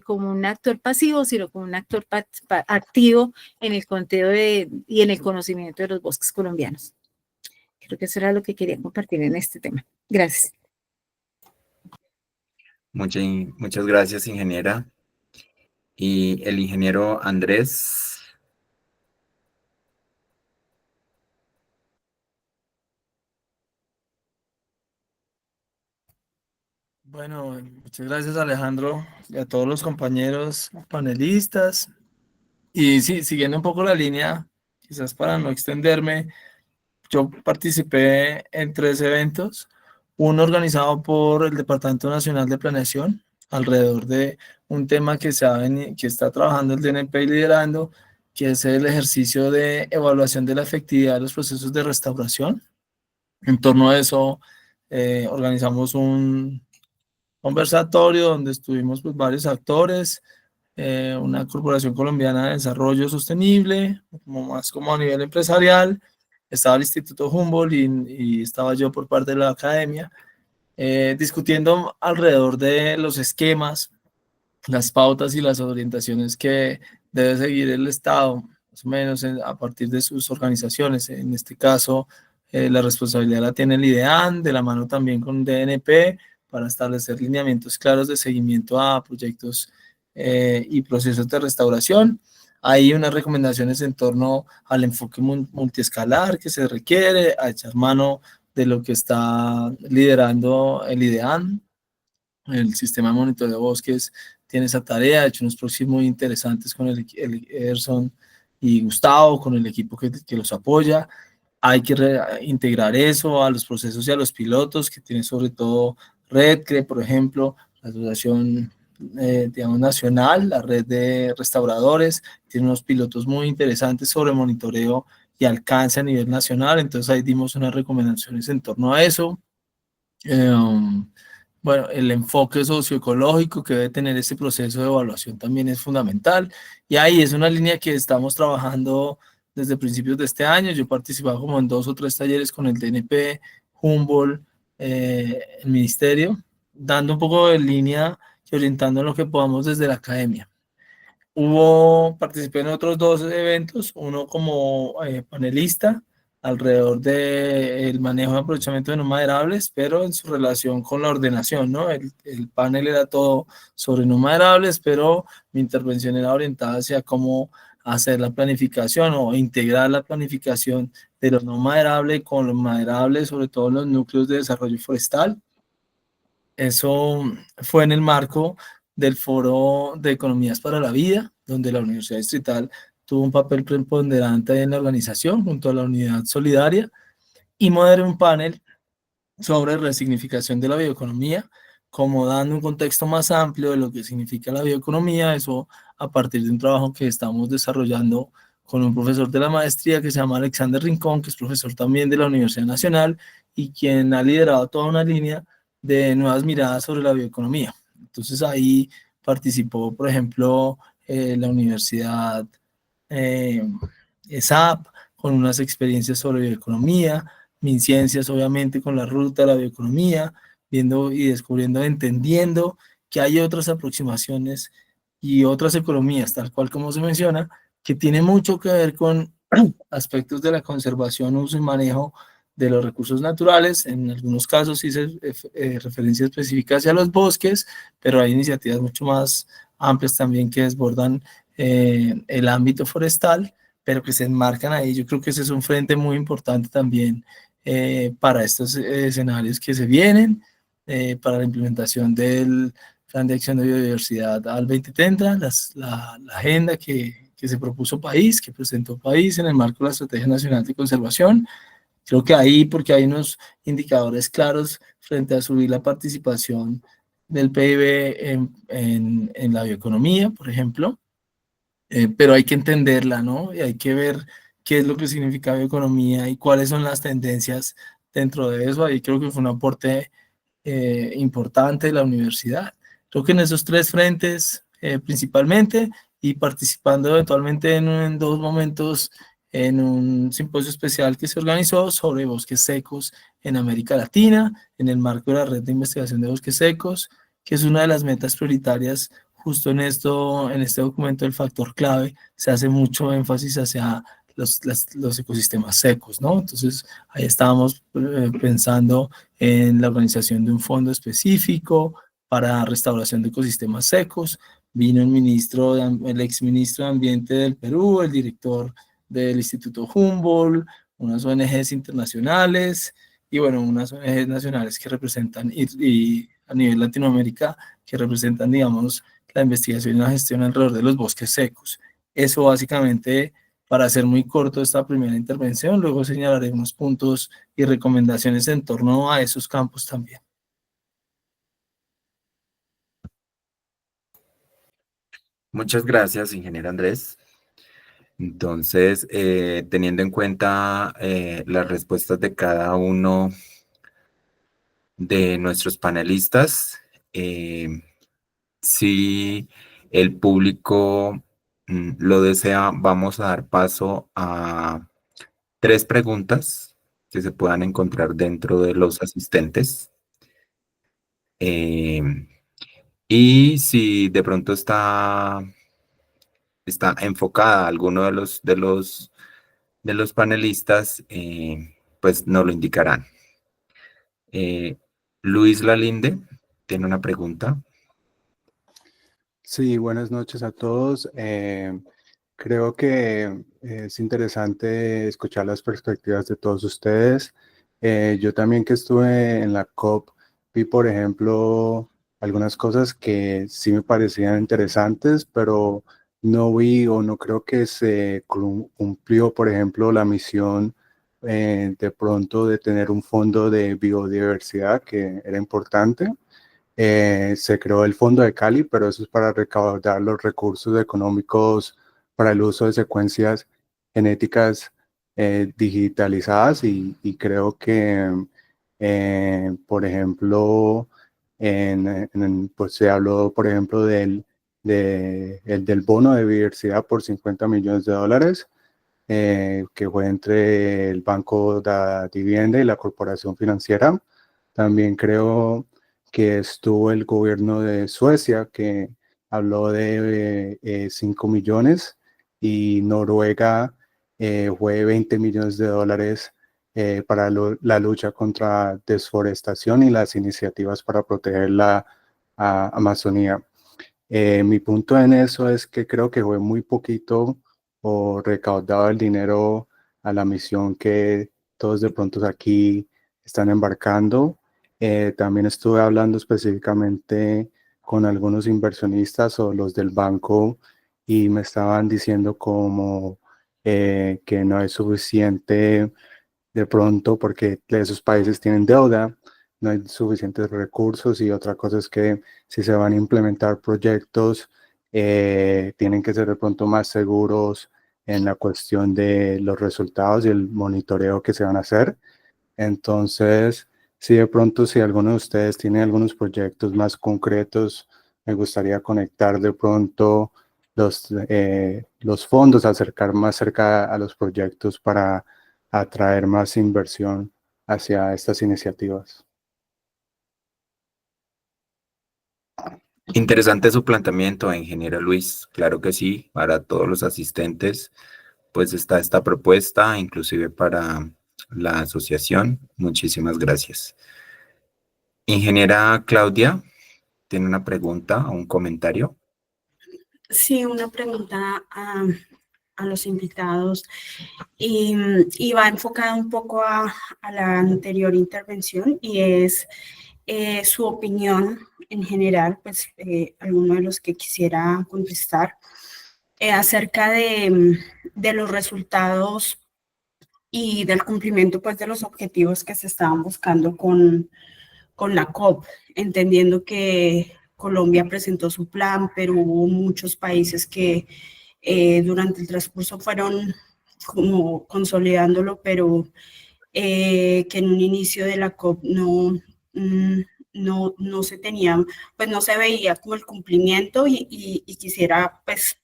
[SPEAKER 3] como un actor pasivo, sino como un actor activo en el conteo y en el conocimiento de los bosques colombianos. Creo que eso era lo que quería compartir en este tema. Gracias.
[SPEAKER 1] Muchas gracias, ingeniera. Y el ingeniero Andrés.
[SPEAKER 4] Bueno, muchas gracias, Alejandro, y a todos los compañeros panelistas. Y sí, siguiendo un poco la línea, quizás para no extenderme, yo participé en 3 eventos, uno organizado por el Departamento Nacional de Planeación, alrededor de un tema que está trabajando el DNP y liderando, que es el ejercicio de evaluación de la efectividad de los procesos de restauración. En torno a eso, organizamos un conversatorio donde estuvimos pues, varios actores, una Corporación Colombiana de Desarrollo Sostenible, más como a nivel empresarial, estaba el Instituto Humboldt y estaba yo por parte de la academia, discutiendo alrededor de los esquemas, las pautas y las orientaciones que debe seguir el Estado, más o menos a partir de sus organizaciones. En este caso, la responsabilidad la tiene el IDEAN, de la mano también con DNP, para establecer lineamientos claros de seguimiento a proyectos y procesos de restauración. Hay unas recomendaciones en torno al enfoque multiescalar que se requiere, a echar mano de lo que está liderando el IDEAN. El sistema de monitoreo de bosques tiene esa tarea, ha hecho unos proyectos muy interesantes con el Ederson y Gustavo, con el equipo que los apoya. Hay que integrar eso a los procesos y a los pilotos que tiene sobre todo REDCRE, por ejemplo, la Asociación digamos, Nacional, la red de restauradores, tiene unos pilotos muy interesantes sobre monitoreo y alcance a nivel nacional, entonces ahí dimos unas recomendaciones en torno a eso. Bueno, el enfoque socioecológico que debe tener este proceso de evaluación también es fundamental, y ahí es una línea que estamos trabajando desde principios de este año. Yo he participado como en 2 o 3 talleres con el DNP, Humboldt, el ministerio, dando un poco de línea y orientando lo que podamos desde la academia. Participé en otros 2 eventos, uno como panelista alrededor del manejo de aprovechamiento de no maderables, pero en su relación con la ordenación, ¿no? El panel era todo sobre no maderables, pero mi intervención era orientada hacia cómo hacer la planificación o integrar la planificación de los no maderables con los maderables, sobre todo los núcleos de desarrollo forestal. Eso fue en el marco del Foro de Economías para la Vida, donde la Universidad Distrital tuvo un papel preponderante en la organización junto a la Unidad Solidaria, y moderé un panel sobre resignificación de la bioeconomía, como dando un contexto más amplio de lo que significa la bioeconomía, eso a partir de un trabajo que estamos desarrollando con un profesor de la maestría que se llama Alexander Rincón, que es profesor también de la Universidad Nacional y quien ha liderado toda una línea de nuevas miradas sobre la bioeconomía. Entonces ahí participó, por ejemplo, la Universidad ESAP, con unas experiencias sobre bioeconomía, MinCiencias, obviamente, con la ruta de la bioeconomía, viendo y descubriendo, entendiendo que hay otras aproximaciones y otras economías, tal cual como se menciona, que tiene mucho que ver con aspectos de la conservación, uso y manejo de los recursos naturales. En algunos casos hice referencia específica hacia los bosques, pero hay iniciativas mucho más amplias también que desbordan el ámbito forestal, pero que se enmarcan ahí. Yo creo que ese es un frente muy importante también para estos escenarios que se vienen, para la implementación del Plan de Acción de Biodiversidad al 2030, la agenda que se propuso país, que presentó país en el marco de la Estrategia Nacional de Conservación. Creo que ahí, porque hay unos indicadores claros frente a subir la participación del PIB en la bioeconomía, por ejemplo, pero hay que entenderla, ¿no? Y hay que ver qué es lo que significa bioeconomía y cuáles son las tendencias dentro de eso. Ahí creo que fue un aporte importante de la universidad. Creo que en esos tres frentes principalmente y participando eventualmente en dos momentos en un simposio especial que se organizó sobre bosques secos en América Latina, en el marco de la Red de Investigación de Bosques Secos, que es una de las metas prioritarias justo en esto, en este documento del factor clave, se hace mucho énfasis hacia los ecosistemas secos, ¿no? Entonces, ahí estábamos pensando en la organización de un fondo específico para restauración de ecosistemas secos. Vino el exministro de Ambiente del Perú, el director del Instituto Humboldt, unas ONGs internacionales y bueno, unas ONGs nacionales que representan y a nivel Latinoamérica que representan, digamos, la investigación y la gestión alrededor de los bosques secos. Eso básicamente para hacer muy corto esta primera intervención, luego señalaré unos puntos y recomendaciones en torno a esos campos también.
[SPEAKER 1] Muchas gracias, ingeniero Andrés. Entonces, teniendo en cuenta las respuestas de cada uno de nuestros panelistas, si el público lo desea, vamos a dar paso a 3 preguntas que se puedan encontrar dentro de los asistentes. Y si de pronto está enfocada a alguno de los panelistas, pues nos lo indicarán. Luis Lalinde tiene una pregunta.
[SPEAKER 7] Sí, buenas noches a todos. Creo que es interesante escuchar las perspectivas de todos ustedes. Yo también que estuve en la COP, vi, por ejemplo, algunas cosas que sí me parecían interesantes, pero no vi o no creo que se cumplió, por ejemplo, la misión de pronto de tener un fondo de biodiversidad que era importante. Se creó el Fondo de Cali, pero eso es para recaudar los recursos económicos para el uso de secuencias genéticas digitalizadas y creo que, por ejemplo, pues se habló, por ejemplo, del bono de biodiversidad por $50 millones, que fue entre el Banco de Vivienda y la Corporación Financiera. También creo que estuvo el gobierno de Suecia, que habló de 5 millones, y Noruega fue $20 millones para la lucha contra desforestación y las iniciativas para proteger la Amazonía. Mi punto en eso es que creo que fue muy poquito o recaudado el dinero a la misión que todos de pronto aquí están embarcando. También estuve hablando específicamente con algunos inversionistas o los del banco y me estaban diciendo como que no es suficiente de pronto porque esos países tienen deuda, no hay suficientes recursos y otra cosa es que si se van a implementar proyectos, tienen que ser de pronto más seguros en la cuestión de los resultados y el monitoreo que se van a hacer. Entonces, si de pronto, si alguno de ustedes tiene algunos proyectos más concretos, me gustaría conectar de pronto los fondos, acercar más cerca a los proyectos para atraer más inversión hacia estas iniciativas.
[SPEAKER 1] Interesante su planteamiento, ingeniero Luis. Claro que sí, para todos los asistentes, pues está esta propuesta, inclusive para la asociación. Muchísimas gracias. Ingeniera Claudia, ¿tiene una pregunta o un comentario?
[SPEAKER 8] Sí, una pregunta a los invitados y va enfocada un poco a la anterior intervención y es su opinión en general, pues alguno de los que quisiera contestar acerca de los resultados y del cumplimiento pues de los objetivos que se estaban buscando con la COP, entendiendo que Colombia presentó su plan, pero hubo muchos países que durante el transcurso fueron como consolidándolo, pero que en un inicio de la COP no se tenía, pues no se veía como el cumplimiento y quisiera pues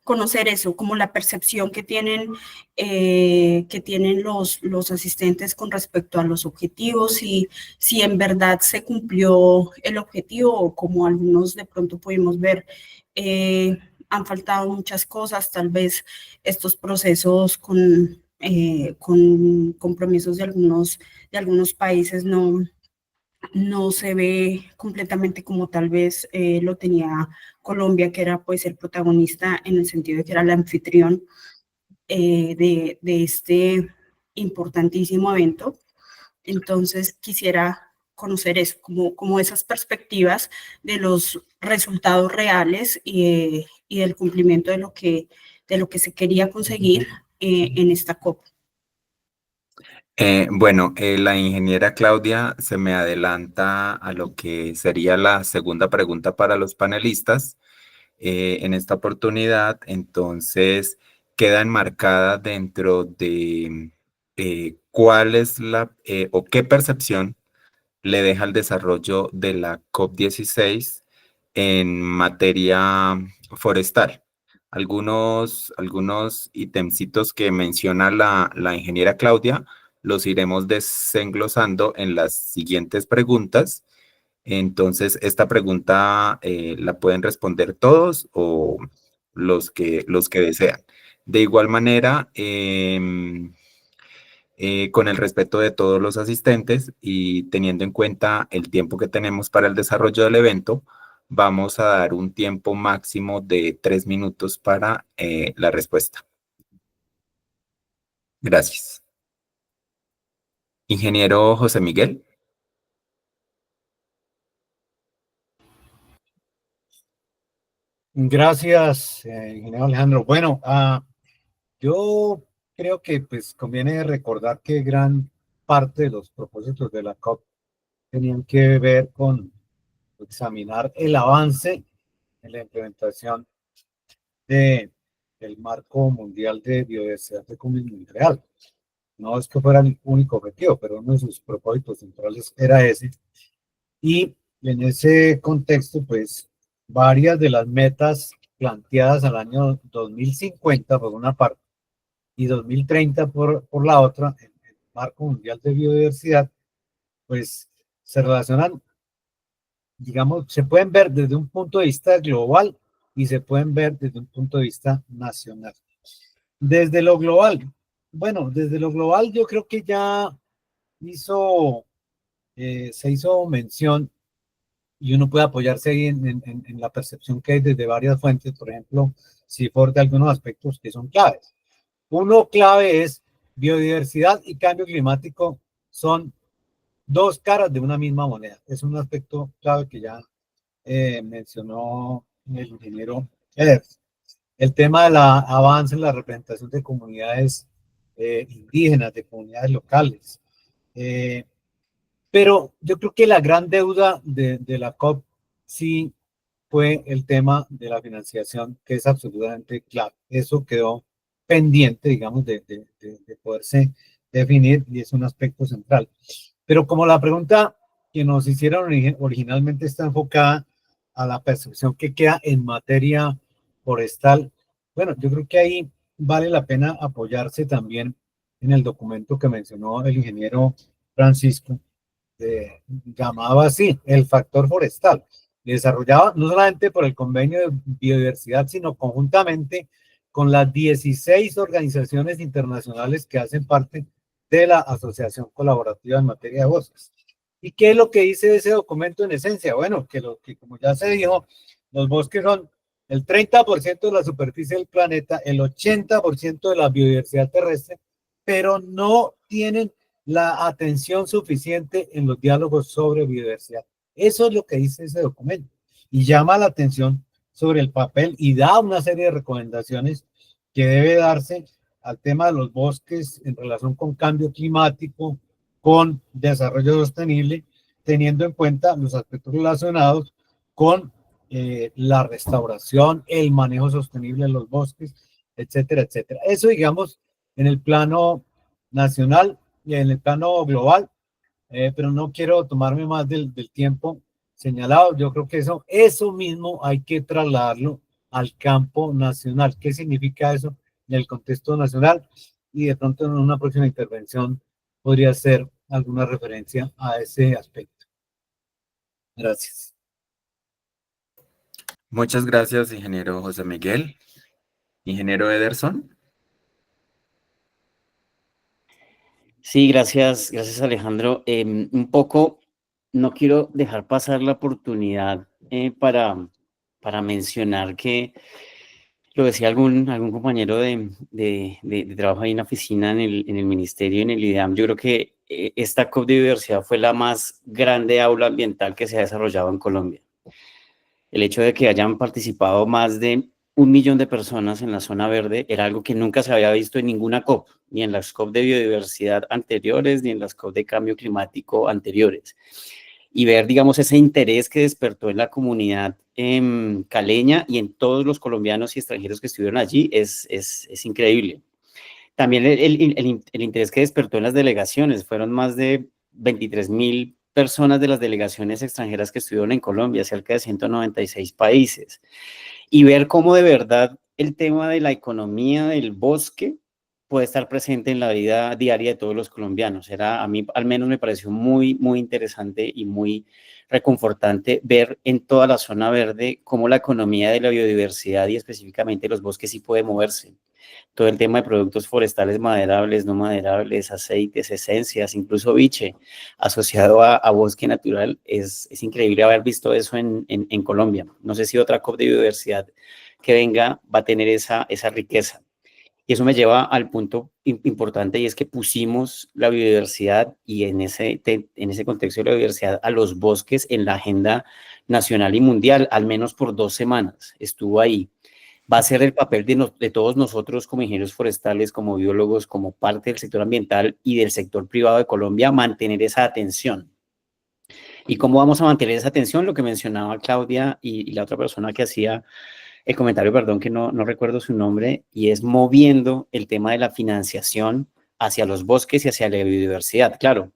[SPEAKER 8] conocer eso, como la percepción que tienen los asistentes con respecto a los objetivos y si en verdad se cumplió el objetivo o como algunos de pronto pudimos ver, han faltado muchas cosas, tal vez estos procesos con compromisos de algunos países no se ve completamente como tal vez lo tenía Colombia, que era pues el protagonista en el sentido de que era el anfitrión de este importantísimo evento. Entonces quisiera conocer eso, como esas perspectivas de los resultados reales y del cumplimiento de lo que se quería conseguir en esta COP.
[SPEAKER 1] Bueno, la ingeniera Claudia se me adelanta a lo que sería la segunda pregunta para los panelistas en esta oportunidad. Entonces, queda enmarcada dentro de cuál es o qué percepción le deja el desarrollo de la COP16 en materia forestal. Algunos ítemcitos que menciona la ingeniera Claudia los iremos desenglosando en las siguientes preguntas. Entonces, esta pregunta la pueden responder todos o los que desean. De igual manera, con el respeto de todos los asistentes y teniendo en cuenta el tiempo que tenemos para el desarrollo del evento, vamos a dar un tiempo máximo de 3 minutos para la respuesta. Gracias. Ingeniero José Miguel.
[SPEAKER 2] Gracias, ingeniero Alejandro. Bueno, yo creo que pues conviene recordar que gran parte de los propósitos de la COP tenían que ver con examinar el avance en la implementación del marco mundial de biodiversidad de Cumming real. No es que fuera el único objetivo, pero uno de sus propósitos centrales era ese. Y en ese contexto, pues, varias de las metas planteadas al año 2050 por una parte y 2030 por la otra, en el marco mundial de biodiversidad, pues se relacionan, digamos, se pueden ver desde un punto de vista global y se pueden ver desde un punto de vista nacional. Desde lo global, bueno, desde lo global yo creo que ya se hizo mención y uno puede apoyarse ahí en la percepción que hay desde varias fuentes, por ejemplo, CIFOR de algunos aspectos que son claves. Uno clave es biodiversidad y cambio climático son dos caras de una misma moneda. Es un aspecto clave que ya mencionó el ingeniero Eder. El tema del avance en la representación de comunidades indígenas, de comunidades locales. Pero yo creo que la gran deuda de la COP sí fue el tema de la financiación, que es absolutamente claro. Eso quedó pendiente, digamos, de poderse definir y es un aspecto central. Pero como la pregunta que nos hicieron originalmente está enfocada a la percepción que queda en materia forestal, bueno, yo creo que ahí vale la pena apoyarse también en el documento que mencionó el ingeniero Francisco, llamado así, el factor forestal, desarrollado no solamente por el Convenio de Biodiversidad, sino conjuntamente con las 16 organizaciones internacionales que hacen parte de la Asociación Colaborativa en Materia de Bosques. ¿Y qué es lo que dice ese documento en esencia? Bueno, que como ya se dijo, los bosques son el 30% de la superficie del planeta, el 80% de la biodiversidad terrestre, pero no tienen la atención suficiente en los diálogos sobre biodiversidad. Eso es lo que dice ese documento y llama la atención sobre el papel y da una serie de recomendaciones que debe darse al tema de los bosques en relación con cambio climático, con desarrollo sostenible, teniendo en cuenta los aspectos relacionados con la restauración, el manejo sostenible de los bosques, etcétera, etcétera. Eso, digamos, en el plano nacional y en el plano global, pero no quiero tomarme más del tiempo señalado. Yo creo que eso mismo hay que trasladarlo al campo nacional. ¿Qué significa eso en el contexto nacional? Y de pronto en una próxima intervención podría hacer alguna referencia a ese aspecto. Gracias.
[SPEAKER 1] Muchas gracias, ingeniero José Miguel. Ingeniero Ederson.
[SPEAKER 5] Sí, gracias Alejandro. Un poco, no quiero dejar pasar la oportunidad para mencionar que lo decía algún compañero de trabajo ahí en la oficina, en el ministerio, en el IDEAM. Yo creo que esta COP de Biodiversidad fue la más grande aula ambiental que se ha desarrollado en Colombia. El hecho de que hayan participado más de 1 millón de personas en la zona verde era algo que nunca se había visto en ninguna COP, ni en las COP de biodiversidad anteriores, ni en las COP de cambio climático anteriores. Y ver, digamos, ese interés que despertó en la comunidad caleña y en todos los colombianos y extranjeros que estuvieron allí es increíble. También el interés que despertó en las delegaciones, fueron más de 23.000 personas de las delegaciones extranjeras que estuvieron en Colombia, cerca de 196 países. Y ver cómo de verdad el tema de la economía del bosque puede estar presente en la vida diaria de todos los colombianos. A mí al menos me pareció muy, muy interesante y muy reconfortante ver en toda la zona verde cómo la economía de la biodiversidad y específicamente los bosques sí puede moverse. Todo el tema de productos forestales maderables, no maderables, aceites, esencias, incluso biche asociado a bosque natural. Es increíble haber visto eso en Colombia. No sé si otra COP de biodiversidad que venga va a tener esa riqueza. Y eso me lleva al punto importante, y es que pusimos la biodiversidad y en ese contexto de la biodiversidad a los bosques en la agenda nacional y mundial, al menos por 2 semanas. Estuvo ahí. Va a ser el papel de todos nosotros como ingenieros forestales, como biólogos, como parte del sector ambiental y del sector privado de Colombia, mantener esa atención. ¿Y cómo vamos a mantener esa atención? Lo que mencionaba Claudia y la otra persona que hacía el comentario, perdón, que no recuerdo su nombre, y es moviendo el tema de la financiación hacia los bosques y hacia la biodiversidad. Claro,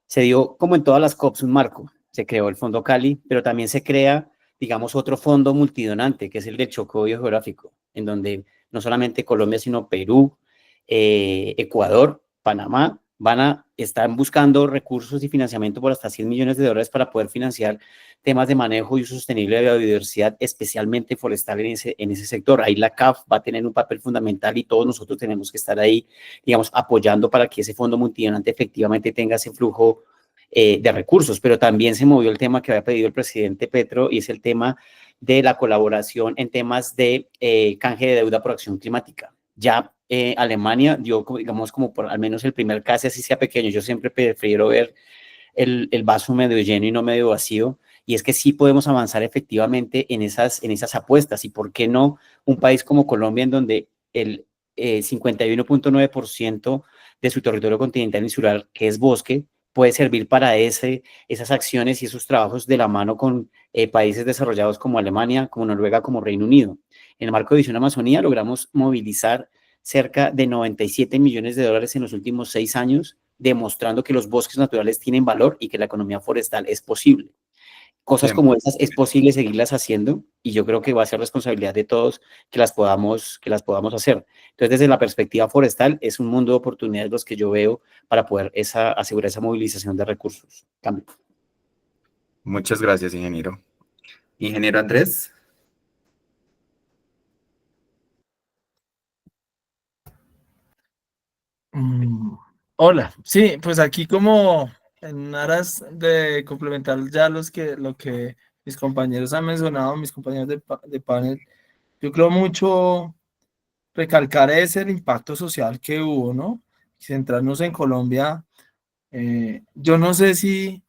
[SPEAKER 5] se dio, como en todas las COPs, un marco. Se creó el Fondo Cali, pero también se crea, digamos, otro fondo multidonante, que es el del Chocó Biogeográfico, en donde no solamente Colombia, sino Perú, Ecuador, Panamá, están buscando recursos y financiamiento por hasta $100 millones para poder financiar temas de manejo y uso sostenible de la biodiversidad, especialmente forestal en ese sector. Ahí la CAF va a tener un papel fundamental y todos nosotros tenemos que estar ahí, digamos, apoyando para que ese fondo multidonante efectivamente tenga ese flujo de recursos. Pero también se movió el tema que había pedido el presidente Petro, y es el tema de la colaboración en temas de canje de deuda por acción climática. Ya Alemania dio, digamos, como por al menos el primer caso, así sea pequeño. Yo siempre prefiero ver el vaso medio lleno y no medio vacío, y es que sí podemos avanzar efectivamente en esas apuestas. Y por qué no un país como Colombia, en donde 51.9% de su territorio continental insular, que es bosque, puede servir para esas acciones y esos trabajos de la mano con países desarrollados como Alemania, como Noruega, como Reino Unido. En el marco de Visión Amazonía logramos movilizar cerca de 97 millones de dólares en los últimos 6 años, demostrando que los bosques naturales tienen valor y que la economía forestal es posible. Cosas
[SPEAKER 1] Bien,
[SPEAKER 5] como esas es posible seguirlas haciendo y yo creo que va a ser responsabilidad de todos que las podamos hacer. Entonces, desde la perspectiva forestal, es un mundo de oportunidades los que yo veo para poder asegurar esa movilización de recursos. Cambio.
[SPEAKER 1] muchas gracias, ingeniero. Ingeniero Andrés.
[SPEAKER 4] Hola, sí, pues aquí como en aras de complementar ya lo que mis compañeros han mencionado, mis compañeros de panel, yo creo mucho recalcar es el impacto social que hubo, ¿no? Centrarnos en Colombia, yo no sé si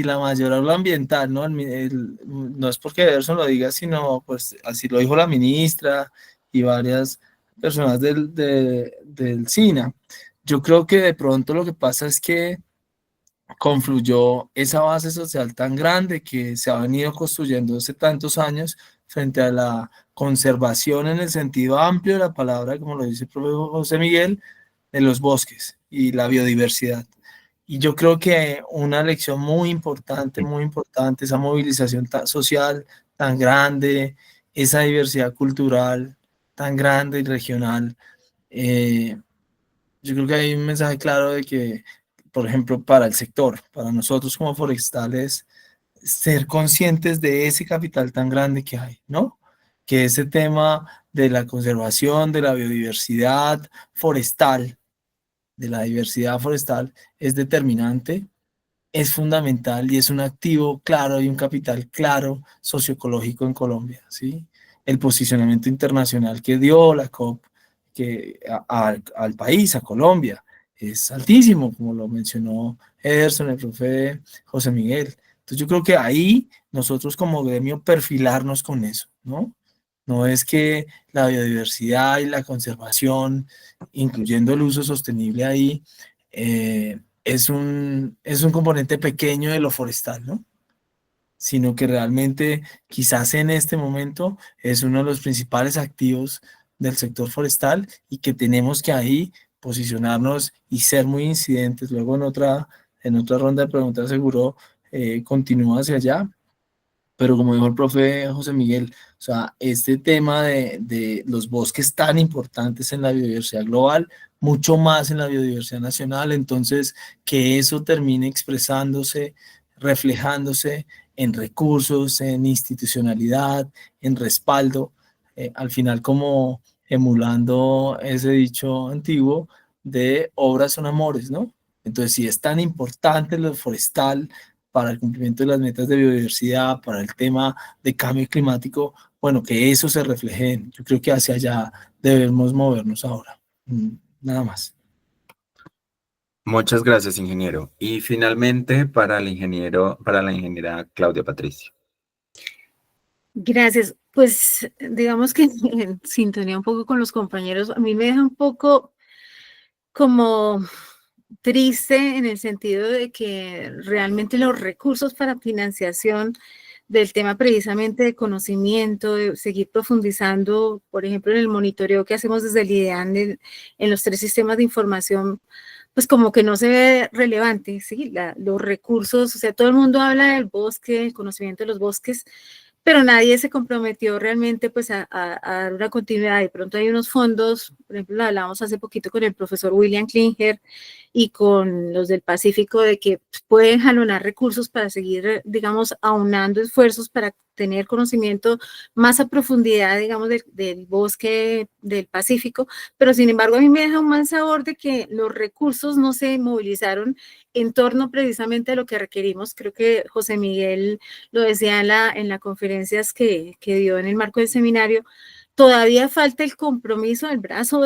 [SPEAKER 4] la mayor habla ambiental, ¿no? No es porque Ederson lo diga, sino pues así lo dijo la ministra y varias personas del SINA. Yo creo que de pronto lo que pasa es que confluyó esa base social tan grande que se ha venido construyendo hace tantos años frente a la conservación en el sentido amplio de la palabra, como lo dice el profesor José Miguel, de los bosques y la biodiversidad. Y yo creo que una lección muy importante, esa movilización social tan grande, esa diversidad cultural tan grande y regional, yo creo que hay un mensaje claro de que, por ejemplo, para el sector, para nosotros como forestales, ser conscientes de ese capital tan grande que hay, ¿no? Que ese tema de la conservación, de la biodiversidad forestal, de la diversidad forestal, es determinante, es fundamental y es un activo claro y un capital claro socioecológico en Colombia, ¿sí? El posicionamiento internacional que dio la COP al país, a Colombia, es altísimo, como lo mencionó Ederson, el profe José Miguel. Entonces yo creo que ahí nosotros como gremio perfilarnos con eso, ¿no? No es que la biodiversidad y la conservación, incluyendo el uso sostenible ahí, es un componente pequeño de lo forestal, ¿no? Sino que realmente quizás en este momento es uno de los principales activos del sector forestal y que tenemos que ahí posicionarnos y ser muy incidentes. Luego en otra ronda de preguntas seguro continúa hacia allá, pero como dijo el profe José Miguel, o sea, este tema de los bosques tan importantes en la biodiversidad global, mucho más en la biodiversidad nacional, entonces que eso termine expresándose, reflejándose en recursos, en institucionalidad, en respaldo, al final como emulando ese dicho antiguo de obras son amores, ¿no? Entonces, si es tan importante lo forestal, para el cumplimiento de las metas de biodiversidad, para el tema de cambio climático, bueno, que eso se refleje. Yo creo que hacia allá debemos movernos ahora. Nada más.
[SPEAKER 1] Muchas gracias, ingeniero. Y finalmente, para la ingeniera Claudia Patricia.
[SPEAKER 3] Gracias. Pues digamos que en sintonía un poco con los compañeros, a mí me deja un poco como triste en el sentido de que realmente los recursos para financiación del tema precisamente de conocimiento, de seguir profundizando, por ejemplo, en el monitoreo que hacemos desde el IDEAN en los 3 sistemas de información, pues como que no se ve relevante, ¿sí? Los recursos, o sea, todo el mundo habla del bosque, el conocimiento de los bosques, pero nadie se comprometió realmente pues a dar una continuidad. De pronto hay unos fondos, por ejemplo, lo hablábamos hace poquito con el profesor William Klinger y con los del Pacífico, de que pueden jalonar recursos para seguir, digamos, aunando esfuerzos para tener conocimiento más a profundidad, digamos, del bosque del Pacífico, pero sin embargo a mí me deja un mal sabor de que los recursos no se movilizaron en torno precisamente a lo que requerimos. Creo que José Miguel lo decía en las conferencias que dio en el marco del seminario, todavía falta el compromiso, el brazo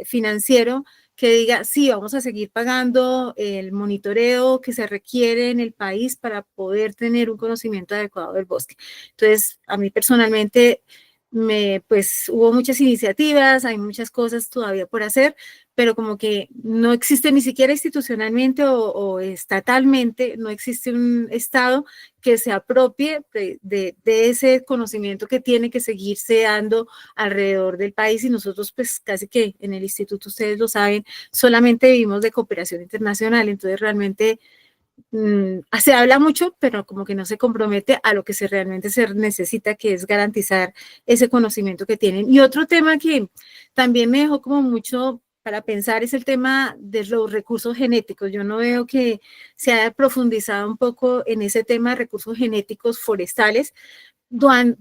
[SPEAKER 3] financiero que diga, sí, vamos a seguir pagando el monitoreo que se requiere en el país para poder tener un conocimiento adecuado del bosque. Entonces, a mí personalmente pues hubo muchas iniciativas, hay muchas cosas todavía por hacer, pero como que no existe ni siquiera institucionalmente o estatalmente, no existe un Estado que se apropie de ese conocimiento que tiene que seguirse dando alrededor del país, y nosotros pues casi que en el instituto, ustedes lo saben, solamente vivimos de cooperación internacional, entonces realmente se habla mucho, pero como que no se compromete a lo que realmente se necesita, que es garantizar ese conocimiento que tienen. Y otro tema que también me dejó como mucho para pensar es el tema de los recursos genéticos. Yo no veo que se haya profundizado un poco en ese tema de recursos genéticos forestales,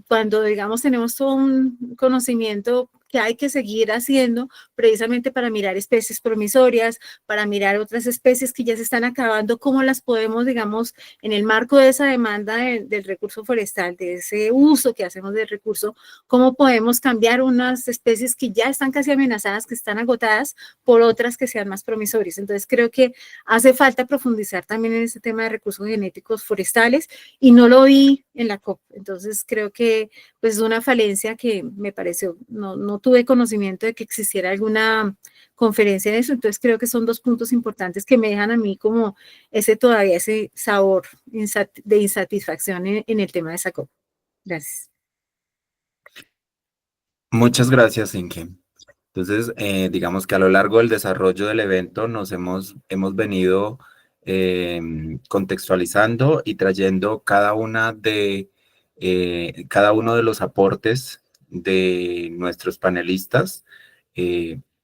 [SPEAKER 3] cuando digamos tenemos todo un conocimiento que hay que seguir haciendo precisamente para mirar especies promisorias, para mirar otras especies que ya se están acabando, cómo las podemos, digamos, en el marco de esa demanda del recurso forestal, de ese uso que hacemos del recurso, cómo podemos cambiar unas especies que ya están casi amenazadas, que están agotadas, por otras que sean más promisorias. Entonces creo que hace falta profundizar también en ese tema de recursos genéticos forestales, y no lo vi en la COP. Entonces creo que pues es una falencia que me pareció, no tuve conocimiento de que existiera alguna conferencia en eso, entonces creo que son dos puntos importantes que me dejan a mí como todavía ese sabor de insatisfacción en el tema de esa COP. Gracias.
[SPEAKER 1] Muchas gracias, Inge. Entonces, digamos que a lo largo del desarrollo del evento hemos venido contextualizando y trayendo cada uno de los aportes de nuestros panelistas,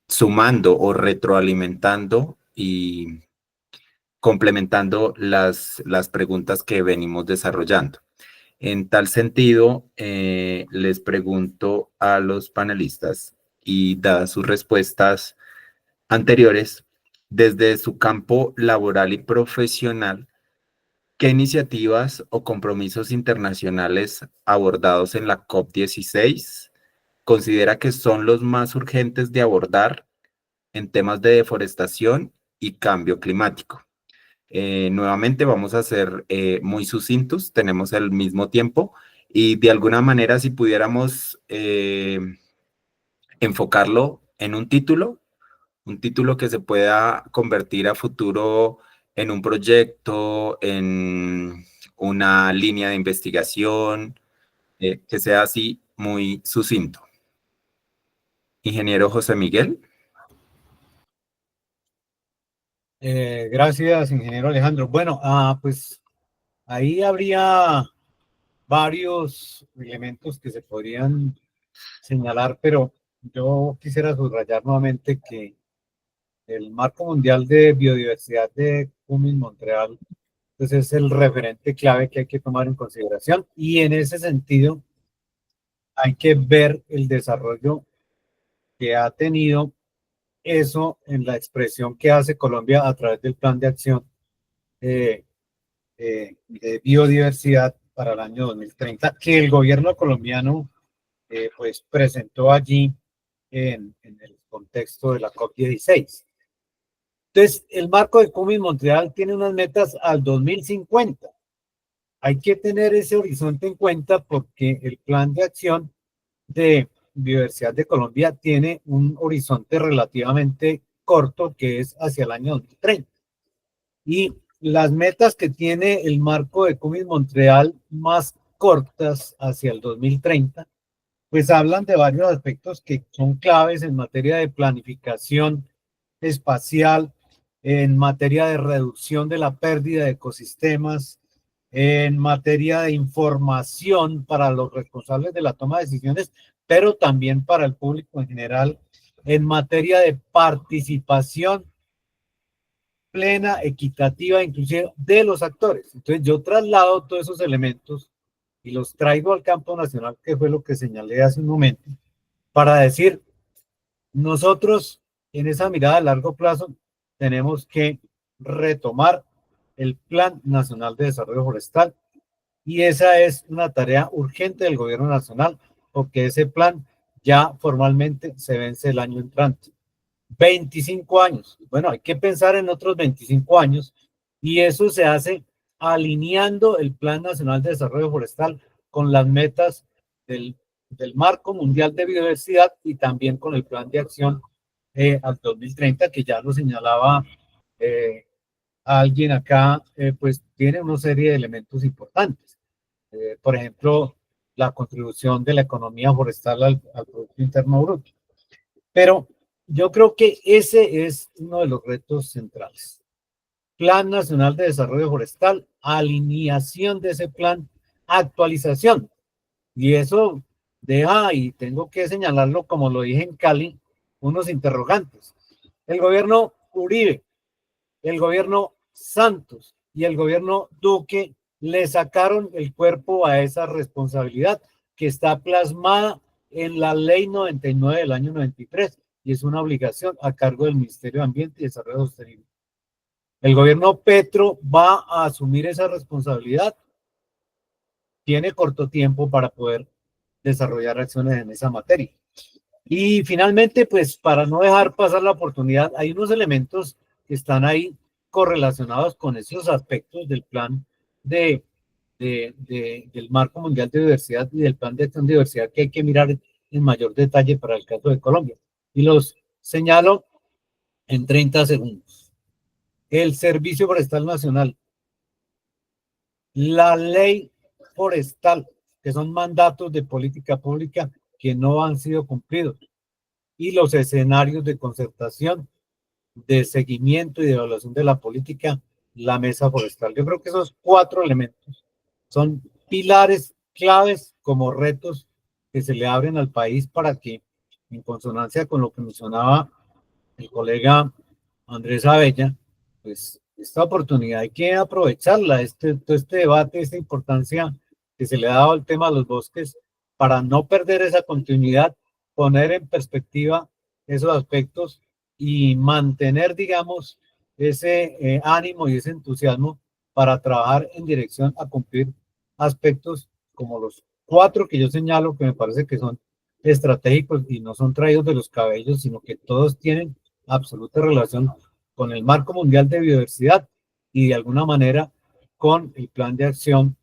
[SPEAKER 1] sumando o retroalimentando y complementando las preguntas que venimos desarrollando. En tal sentido, les pregunto a los panelistas, y dadas sus respuestas anteriores, desde su campo laboral y profesional, ¿qué iniciativas o compromisos internacionales abordados en la COP16 considera que son los más urgentes de abordar en temas de deforestación y cambio climático? Nuevamente vamos a ser muy sucintos, tenemos el mismo tiempo, y de alguna manera si pudiéramos enfocarlo en un título que se pueda convertir a futuro en un proyecto, en una línea de investigación, que sea así muy sucinto. Ingeniero José Miguel.
[SPEAKER 2] Gracias, ingeniero Alejandro. Bueno, pues ahí habría varios elementos que se podrían señalar, pero yo quisiera subrayar nuevamente que el Marco Mundial de Biodiversidad de Cumming-Montreal pues es el referente clave que hay que tomar en consideración, y en ese sentido hay que ver el desarrollo que ha tenido eso en la expresión que hace Colombia a través del Plan de Acción de Biodiversidad para el año 2030, que el gobierno colombiano pues presentó allí en el contexto de la COP16. Entonces, el marco de Cumming-Montreal tiene unas metas al 2050. Hay que tener ese horizonte en cuenta porque el plan de acción de Biodiversidad de Colombia tiene un horizonte relativamente corto, que es hacia el año 2030. Y las metas que tiene el marco de Cumming-Montreal más cortas hacia el 2030, pues hablan de varios aspectos que son claves en materia de planificación espacial, en materia de reducción de la pérdida de ecosistemas, en materia de información para los responsables de la toma de decisiones, pero también para el público en general, en materia de participación plena, equitativa, inclusive de los actores. Entonces yo traslado todos esos elementos y los traigo al campo nacional, que fue lo que señalé hace un momento, para decir, nosotros en esa mirada a largo plazo tenemos que retomar el Plan Nacional de Desarrollo Forestal, y esa es una tarea urgente del gobierno nacional, porque ese plan ya formalmente se vence el año entrante. 25 años. Bueno, hay que pensar en otros 25 años, y eso se hace alineando el Plan Nacional de Desarrollo Forestal con las metas del del Marco Mundial de Biodiversidad y también con el Plan de Acción al 2030, que ya lo señalaba alguien acá, pues tiene una serie de elementos importantes. Por ejemplo, la contribución de la economía forestal al Producto Interno Bruto. Pero yo creo que ese es uno de los retos centrales. Plan Nacional de Desarrollo Forestal, alineación de ese plan, actualización. Y eso deja, y tengo que señalarlo como lo dije en Cali, unos interrogantes. El gobierno Uribe, el gobierno Santos y el gobierno Duque le sacaron el cuerpo a esa responsabilidad que está plasmada en la Ley 99 del año 93 y es una obligación a cargo del Ministerio de Ambiente y Desarrollo Sostenible. El gobierno Petro va a asumir esa responsabilidad. Tiene corto tiempo para poder desarrollar acciones en esa materia. Y finalmente, pues para no dejar pasar la oportunidad, hay unos elementos que están ahí correlacionados con esos aspectos del plan del Marco Mundial de Diversidad y del Plan de Acción de Diversidad que hay que mirar en mayor detalle para el caso de Colombia. Y los señalo en 30 segundos. El Servicio Forestal Nacional, la Ley Forestal, que son mandatos de política pública que no han sido cumplidos, y los escenarios de concertación, de seguimiento y de evaluación de la política, la mesa forestal. Yo creo que esos 4 elementos son pilares claves como retos que se le abren al país para que, en consonancia con lo que mencionaba el colega Andrés Abella, pues esta oportunidad hay que aprovecharla, todo este debate, esta importancia que se le ha dado al tema de los bosques para no perder esa continuidad, poner en perspectiva esos aspectos y mantener, digamos, ese ánimo y ese entusiasmo para trabajar en dirección a cumplir aspectos como los 4 que yo señalo, que me parece que son estratégicos y no son traídos de los cabellos, sino que todos tienen absoluta relación con el Marco Mundial de Biodiversidad y de alguna manera con el Plan de Acción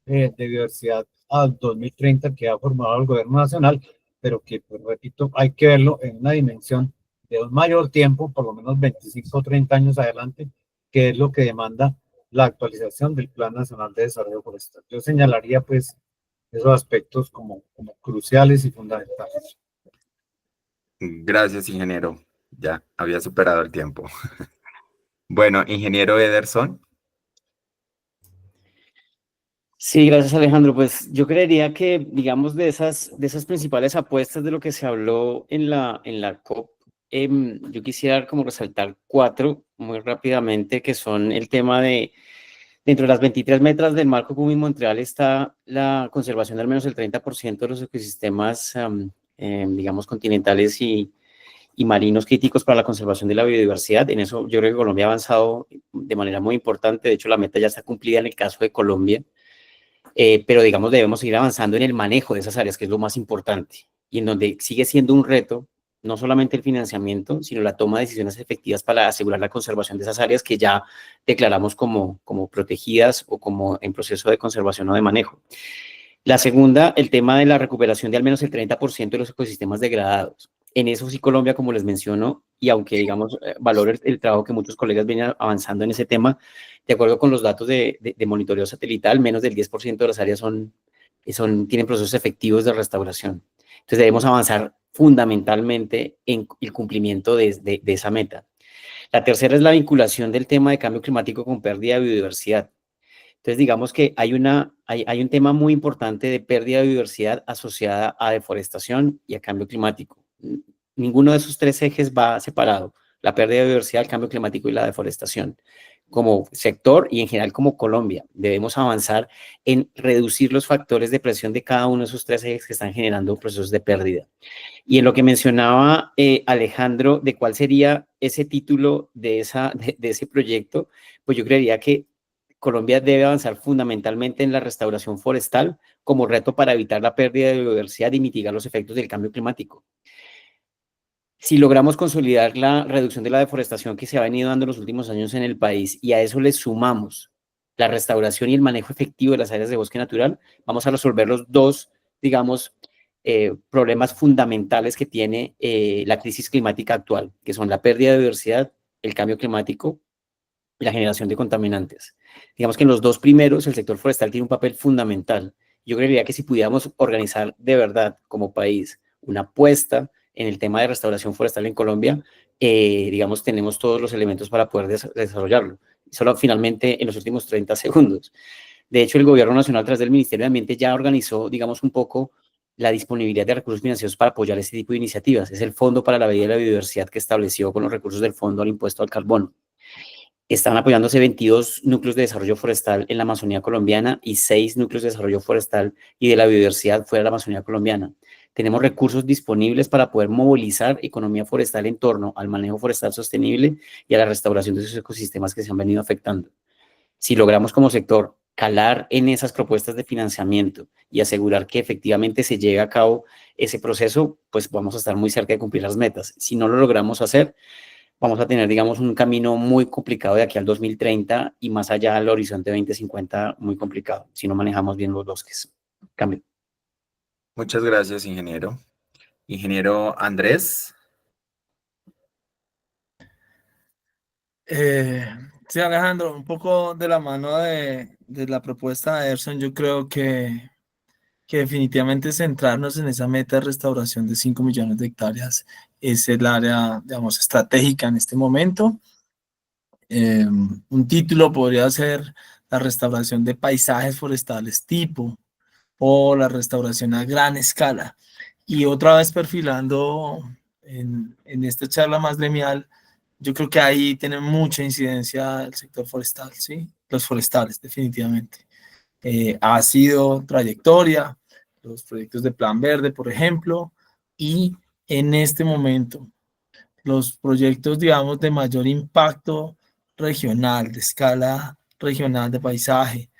[SPEAKER 2] de Biodiversidad al 2030 que ha formado el Gobierno Nacional, pero que, pues, repito, hay que verlo en una dimensión de un mayor tiempo, por lo menos 25 o 30 años adelante, que es lo que demanda la actualización del Plan Nacional de Desarrollo Forestal. Yo señalaría, pues, esos aspectos como cruciales y fundamentales.
[SPEAKER 1] Gracias, ingeniero. Ya había superado el tiempo. Bueno, ingeniero Ederson.
[SPEAKER 5] Sí, gracias Alejandro. Pues yo creería que, digamos, de esas principales apuestas de lo que se habló en la COP, yo quisiera como resaltar 4 muy rápidamente, que son el tema de, dentro de las 23 metas del Marco Común en Montreal está la conservación de al menos el 30% de los ecosistemas, digamos, continentales y marinos críticos para la conservación de la biodiversidad. En eso yo creo que Colombia ha avanzado de manera muy importante. De hecho, la meta ya está cumplida en el caso de Colombia. Pero digamos debemos seguir avanzando en el manejo de esas áreas, que es lo más importante, y en donde sigue siendo un reto, no solamente el financiamiento, sino la toma de decisiones efectivas para asegurar la conservación de esas áreas que ya declaramos como protegidas o como en proceso de conservación o de manejo. La segunda, el tema de la recuperación de al menos el 30% de los ecosistemas degradados. En eso sí Colombia, como les menciono, y aunque digamos valoro el trabajo que muchos colegas vienen avanzando en ese tema, de acuerdo con los datos de monitoreo satelital, menos del 10% de las áreas tienen procesos efectivos de restauración. Entonces debemos avanzar fundamentalmente en el cumplimiento de esa meta. La tercera es la vinculación del tema de cambio climático con pérdida de biodiversidad. Entonces, digamos que hay un tema muy importante de pérdida de biodiversidad asociada a deforestación y a cambio climático. Ninguno de esos 3 ejes va separado, la pérdida de biodiversidad, el cambio climático y la deforestación. Como sector y en general como Colombia, debemos avanzar en reducir los factores de presión de cada uno de esos 3 ejes que están generando procesos de pérdida. Y en lo que mencionaba Alejandro, de cuál sería ese título de ese proyecto, pues yo creería que Colombia debe avanzar fundamentalmente en la restauración forestal como reto para evitar la pérdida de biodiversidad y mitigar los efectos del cambio climático. Si logramos consolidar la reducción de la deforestación que se ha venido dando en los últimos años en el país y a eso le sumamos la restauración y el manejo efectivo de las áreas de bosque natural, vamos a resolver los 2, digamos, problemas fundamentales que tiene la crisis climática actual, que son la pérdida de biodiversidad, el cambio climático y la generación de contaminantes. Digamos que en los dos primeros el sector forestal tiene un papel fundamental. Yo creería que si pudiéramos organizar de verdad como país una apuesta en el tema de restauración forestal en Colombia, digamos, tenemos todos los elementos para poder desarrollarlo. Solo finalmente en los últimos 30 segundos. De hecho, el Gobierno Nacional, a través del Ministerio de Ambiente, ya organizó, digamos, un poco la disponibilidad de recursos financieros para apoyar este tipo de iniciativas. Es el Fondo para la Vida y la Biodiversidad que estableció con los recursos del Fondo al Impuesto al Carbono. Están apoyándose 22 núcleos de desarrollo forestal en la Amazonía colombiana y 6 núcleos de desarrollo forestal y de la biodiversidad fuera de la Amazonía colombiana. Tenemos recursos disponibles para poder movilizar economía forestal en torno al manejo forestal sostenible y a la restauración de esos ecosistemas que se han venido afectando. Si logramos como sector calar en esas propuestas de financiamiento y asegurar que efectivamente se lleve a cabo ese proceso, pues vamos a estar muy cerca de cumplir las metas. Si no lo logramos hacer, vamos a tener, digamos, un camino muy complicado de aquí al 2030 y más allá al horizonte 2050 muy complicado, si no manejamos bien los bosques. Cambio.
[SPEAKER 1] Muchas gracias, ingeniero. Ingeniero Andrés.
[SPEAKER 4] Sí, Alejandro, un poco de la mano de la propuesta de Erson, yo creo que definitivamente centrarnos en esa meta de restauración de 5 millones de hectáreas es el área, digamos, estratégica en este momento. Un título podría ser la restauración de paisajes forestales tipo o la restauración a gran escala. Y otra vez perfilando en esta charla más gremial, yo creo que ahí tiene mucha incidencia el sector forestal, ¿sí? Los forestales, definitivamente. Ha sido trayectoria, los proyectos de Plan Verde, por ejemplo, y en este momento los proyectos, digamos, de mayor impacto regional, de escala regional de paisaje,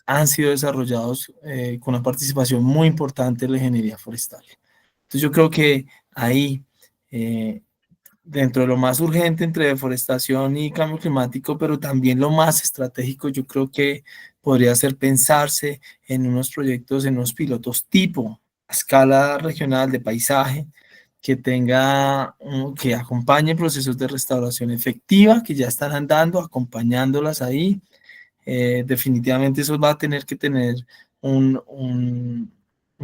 [SPEAKER 4] han sido desarrollados con una participación muy importante de la ingeniería forestal. Entonces yo creo que ahí, dentro de lo más urgente entre deforestación y cambio climático, pero también lo más estratégico, yo creo que podría ser pensarse en unos proyectos, en unos pilotos tipo a escala regional de paisaje, que tenga, que acompañe procesos de restauración efectiva que ya están andando, acompañándolas ahí. Definitivamente eso va a tener que tener un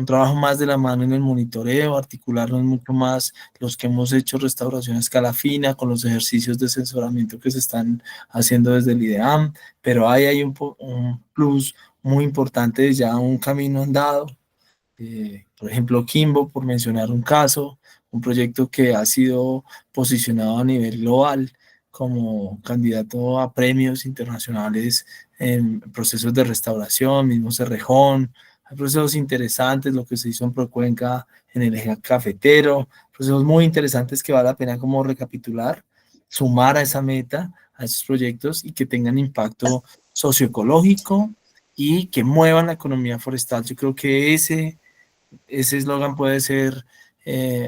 [SPEAKER 4] trabajo más de la mano en el monitoreo, articularnos mucho más los que hemos hecho restauración a escala fina con los ejercicios de asesoramiento que se están haciendo desde el IDEAM, pero ahí hay un plus muy importante, ya un camino andado. Por ejemplo, Kimbo, por mencionar un caso, un proyecto que ha sido posicionado a nivel global como candidato a premios internacionales en procesos de restauración, mismo Cerrejón. Hay procesos interesantes, lo que se hizo en Procuenca en el eje cafetero, procesos muy interesantes que vale la pena como recapitular, sumar a esa meta, a esos proyectos y que tengan impacto socioecológico y que muevan la economía forestal. Yo creo que ese eslogan puede ser,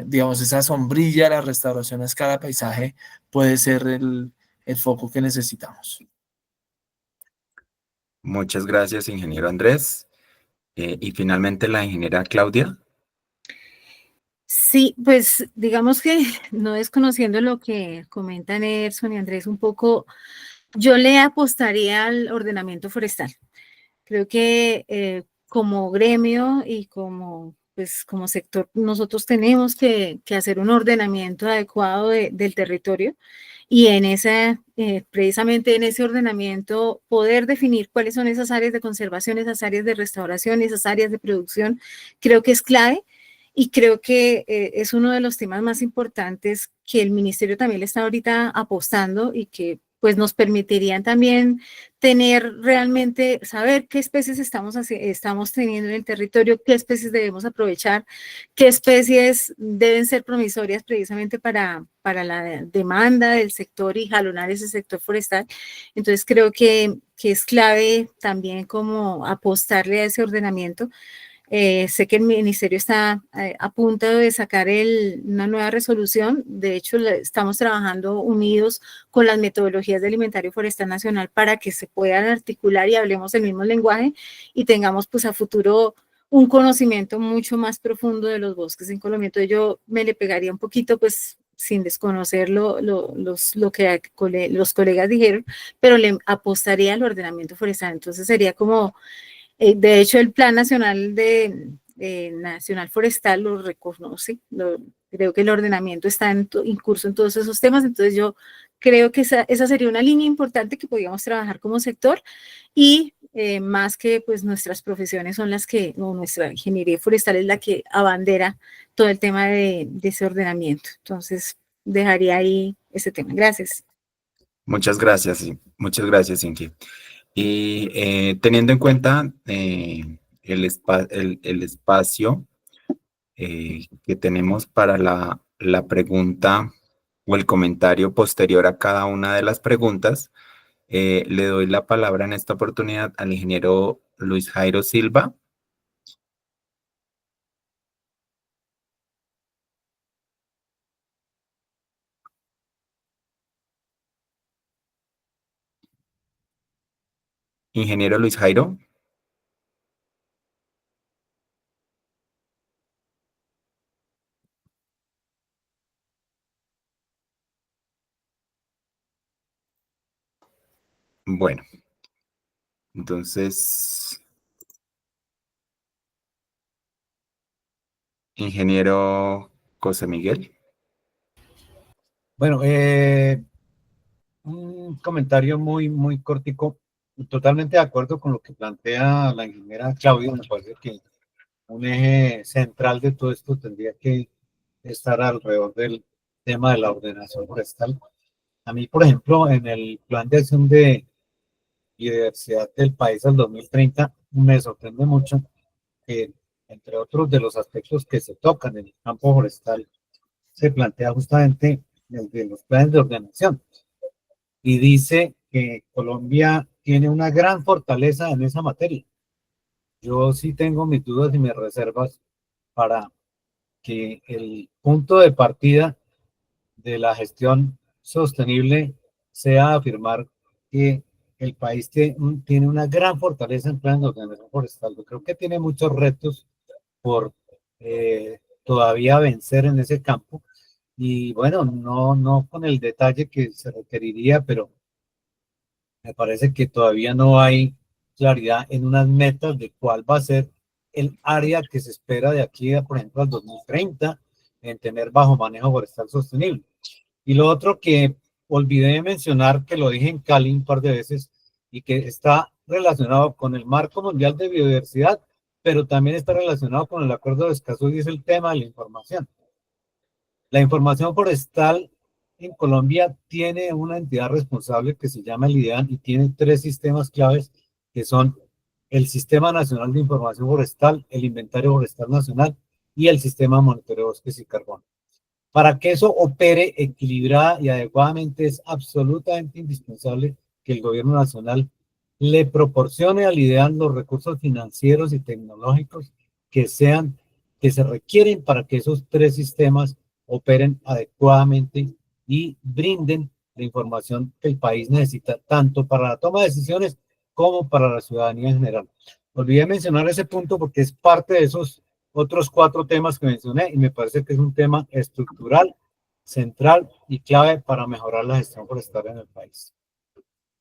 [SPEAKER 4] digamos, esa sombrilla, la restauración a escala de paisaje, puede ser el foco que necesitamos.
[SPEAKER 1] Muchas gracias, ingeniero Andrés. Y finalmente la ingeniera Claudia.
[SPEAKER 3] Sí, pues digamos que no desconociendo lo que comentan Erson y Andrés un poco, yo le apostaría al ordenamiento forestal. Creo que como gremio y como, pues, como sector, nosotros tenemos que hacer un ordenamiento adecuado del territorio y en precisamente en ese ordenamiento poder definir cuáles son esas áreas de conservación, esas áreas de restauración, esas áreas de producción, creo que es clave. Y creo que es uno de los temas más importantes que el ministerio también le está ahorita apostando y que pues nos permitirían también tener realmente, saber qué especies estamos teniendo en el territorio, qué especies debemos aprovechar, qué especies deben ser promisorias precisamente para la demanda del sector y jalonar ese sector forestal. Entonces creo que es clave también como apostarle a ese ordenamiento. Sé que el ministerio está a punto de sacar una nueva resolución. De hecho, estamos trabajando unidos con las metodologías del Inventario Forestal Nacional para que se puedan articular y hablemos el mismo lenguaje y tengamos pues a futuro un conocimiento mucho más profundo de los bosques en Colombia. Entonces yo me le pegaría un poquito, pues sin desconocer lo que los colegas dijeron, pero le apostaría al ordenamiento forestal. Entonces sería como, de hecho, el Plan Nacional Nacional Forestal lo reconoce, creo que el ordenamiento está incurso en todos esos temas, entonces yo creo que esa sería una línea importante que podríamos trabajar como sector y más que pues nuestras profesiones son las que, o nuestra ingeniería forestal es la que abandera todo el tema de ese ordenamiento. Entonces, dejaría ahí ese tema. Gracias.
[SPEAKER 1] Muchas gracias, Cintia. Y teniendo en cuenta el espacio que tenemos para la pregunta o el comentario posterior a cada una de las preguntas, le doy la palabra en esta oportunidad al ingeniero Luis Jairo Silva. Ingeniero Luis Jairo. Bueno, entonces, ingeniero José Miguel.
[SPEAKER 2] Bueno, un comentario muy cortico. Totalmente de acuerdo con lo que plantea la ingeniera Claudia. Me parece que un eje central de todo esto tendría que estar alrededor del tema de la ordenación forestal. A mí, por ejemplo, en el plan de acción de biodiversidad del país al 2030, me sorprende mucho que, entre otros de los aspectos que se tocan en el campo forestal, se plantea justamente el de los planes de ordenación. Y dice que Colombia tiene una gran fortaleza en esa materia. Yo sí tengo mis dudas y mis reservas para que el punto de partida de la gestión sostenible sea afirmar que el país tiene una gran fortaleza en planes de ordenación forestal. Yo creo que tiene muchos retos por todavía vencer en ese campo. Y bueno, no con el detalle que se requeriría, pero me parece que todavía no hay claridad en unas metas de cuál va a ser el área que se espera de aquí, por ejemplo, al 2030, en tener bajo manejo forestal sostenible. Y lo otro que olvidé mencionar, que lo dije en Cali un par de veces, y que está relacionado con el Marco Mundial de Biodiversidad, pero también está relacionado con el Acuerdo de Escazú, y es el tema de la información. La información forestal en Colombia tiene una entidad responsable que se llama el IDEAN y tiene tres sistemas claves que son el Sistema Nacional de Información Forestal, el Inventario Forestal Nacional y el Sistema de Monitoreo de Bosques y Carbono. Para que eso opere equilibrada y adecuadamente es absolutamente indispensable que el gobierno nacional le proporcione al IDEAN los recursos financieros y tecnológicos que se requieren para que esos tres sistemas operen adecuadamente y brinden la información que el país necesita, tanto para la toma de decisiones como para la ciudadanía en general. Olvidé mencionar ese punto porque es parte de esos otros cuatro temas que mencioné y me parece que es un tema estructural, central y clave para mejorar la gestión forestal en el país.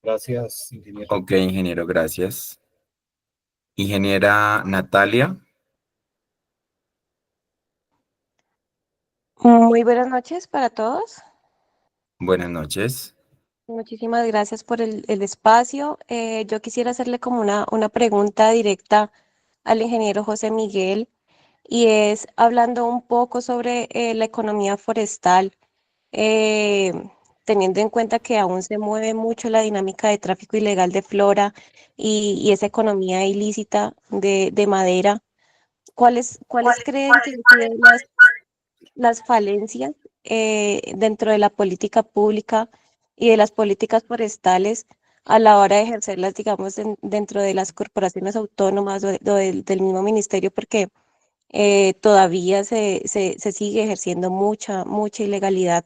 [SPEAKER 2] Gracias, ingeniero.
[SPEAKER 1] Ok, ingeniero, gracias. Ingeniera Natalia.
[SPEAKER 9] Muy buenas noches para todos.
[SPEAKER 1] Buenas noches.
[SPEAKER 9] Muchísimas gracias por el espacio. Yo quisiera hacerle como una pregunta directa al ingeniero José Miguel y es hablando un poco sobre la economía forestal, eh, teniendo en cuenta que aún se mueve mucho la dinámica de tráfico ilegal de flora y esa economía ilícita de madera. ¿Cuáles creen que han sido las falencias dentro de la política pública y de las políticas forestales a la hora de ejercerlas, digamos, dentro de las corporaciones autónomas del mismo ministerio? Porque todavía se sigue ejerciendo mucha ilegalidad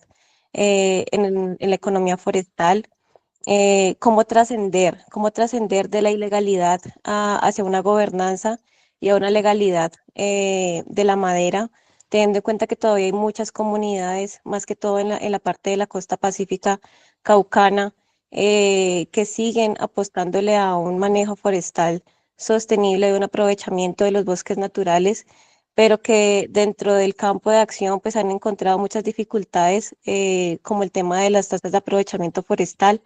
[SPEAKER 9] en la economía forestal. ¿Cómo trascender de la ilegalidad hacia una gobernanza y a una legalidad de la madera, teniendo en cuenta que todavía hay muchas comunidades, más que todo en la parte de la costa pacífica caucana, que siguen apostándole a un manejo forestal sostenible, de un aprovechamiento de los bosques naturales, pero que dentro del campo de acción pues han encontrado muchas dificultades, como el tema de las tasas de aprovechamiento forestal.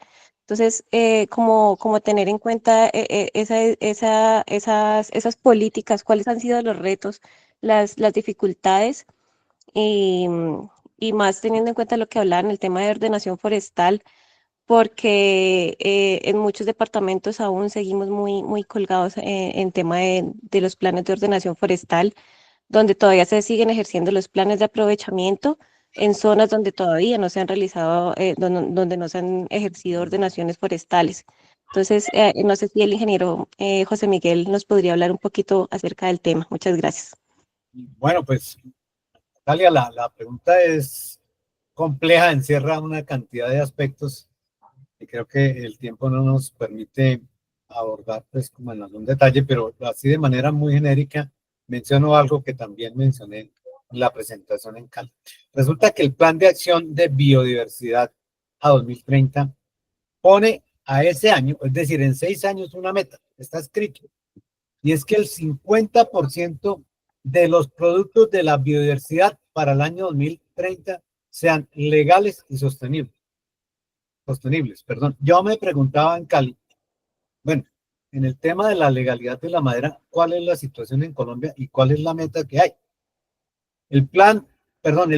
[SPEAKER 9] Entonces, como tener en cuenta esas políticas, cuáles han sido los retos, las dificultades, y, y más teniendo en cuenta lo que hablaban, el tema de ordenación forestal, porque en muchos departamentos aún seguimos muy colgados en tema de los planes de ordenación forestal, donde todavía se siguen ejerciendo los planes de aprovechamiento en zonas donde todavía no se han realizado, donde no se han ejercido ordenaciones forestales. Entonces, no sé si el ingeniero José Miguel nos podría hablar un poquito acerca del tema. Muchas gracias.
[SPEAKER 2] Bueno, pues, Natalia, la pregunta es compleja, encierra una cantidad de aspectos y creo que el tiempo no nos permite abordar pues como en algún detalle, pero así de manera muy genérica menciono algo que también mencioné en la presentación en Cali. Resulta que el Plan de Acción de Biodiversidad a 2030 pone a ese año, es decir, en 6 años, una meta, está escrito, y es que el 50% de los productos de la biodiversidad para el año 2030 sean legales y sostenibles. Yo me preguntaba en Cali, bueno, en el tema de la legalidad de la madera, ¿cuál es la situación en Colombia y cuál es la meta que hay? El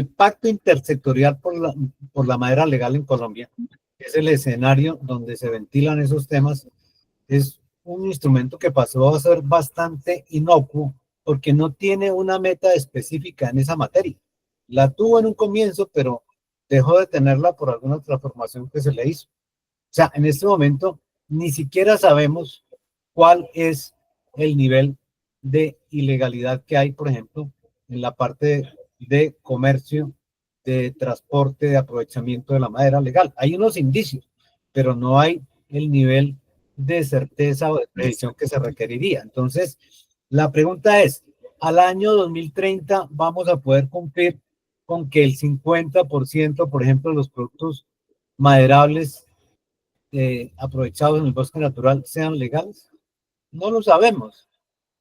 [SPEAKER 2] pacto intersectorial por la madera legal en Colombia, que es el escenario donde se ventilan esos temas, es un instrumento que pasó a ser bastante inocuo porque no tiene una meta específica en esa materia. La tuvo en un comienzo, pero dejó de tenerla por alguna transformación que se le hizo. O sea, en este momento ni siquiera sabemos cuál es el nivel de ilegalidad que hay, por ejemplo, en la parte de comercio, de transporte, de aprovechamiento de la madera legal. Hay unos indicios, pero no hay el nivel de certeza o de precisión que se requeriría. Entonces, la pregunta es, al año 2030 vamos a poder cumplir con que el 50%, por ejemplo, de los productos maderables aprovechados en el bosque natural sean legales? No lo sabemos.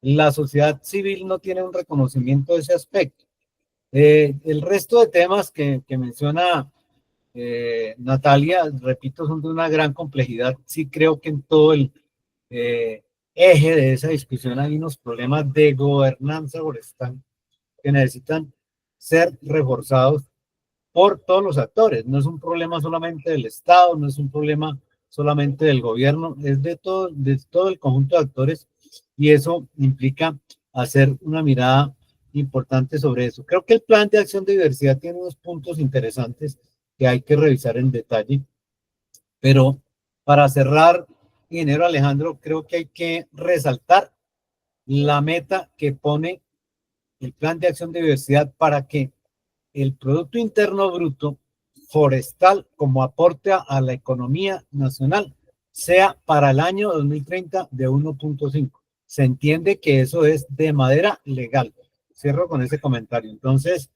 [SPEAKER 2] La sociedad civil no tiene un reconocimiento de ese aspecto. El resto de temas que menciona Natalia, repito, son de una gran complejidad. Sí creo que en todo el eje de esa discusión hay unos problemas de gobernanza forestal que necesitan ser reforzados por todos los actores. No es un problema solamente del Estado, no es un problema solamente del gobierno, es de todo el conjunto de actores, y eso implica hacer una mirada importante sobre eso. Creo que el plan de acción de diversidad tiene unos puntos interesantes que hay que revisar en detalle, pero para cerrar, ingeniero Alejandro, creo que hay que resaltar la meta que pone el plan de acción de diversidad para que el Producto Interno Bruto forestal como aporte a la economía nacional sea para el año 2030 de 1.5. Se entiende que eso es de manera legal. Cierro con ese comentario. Entonces,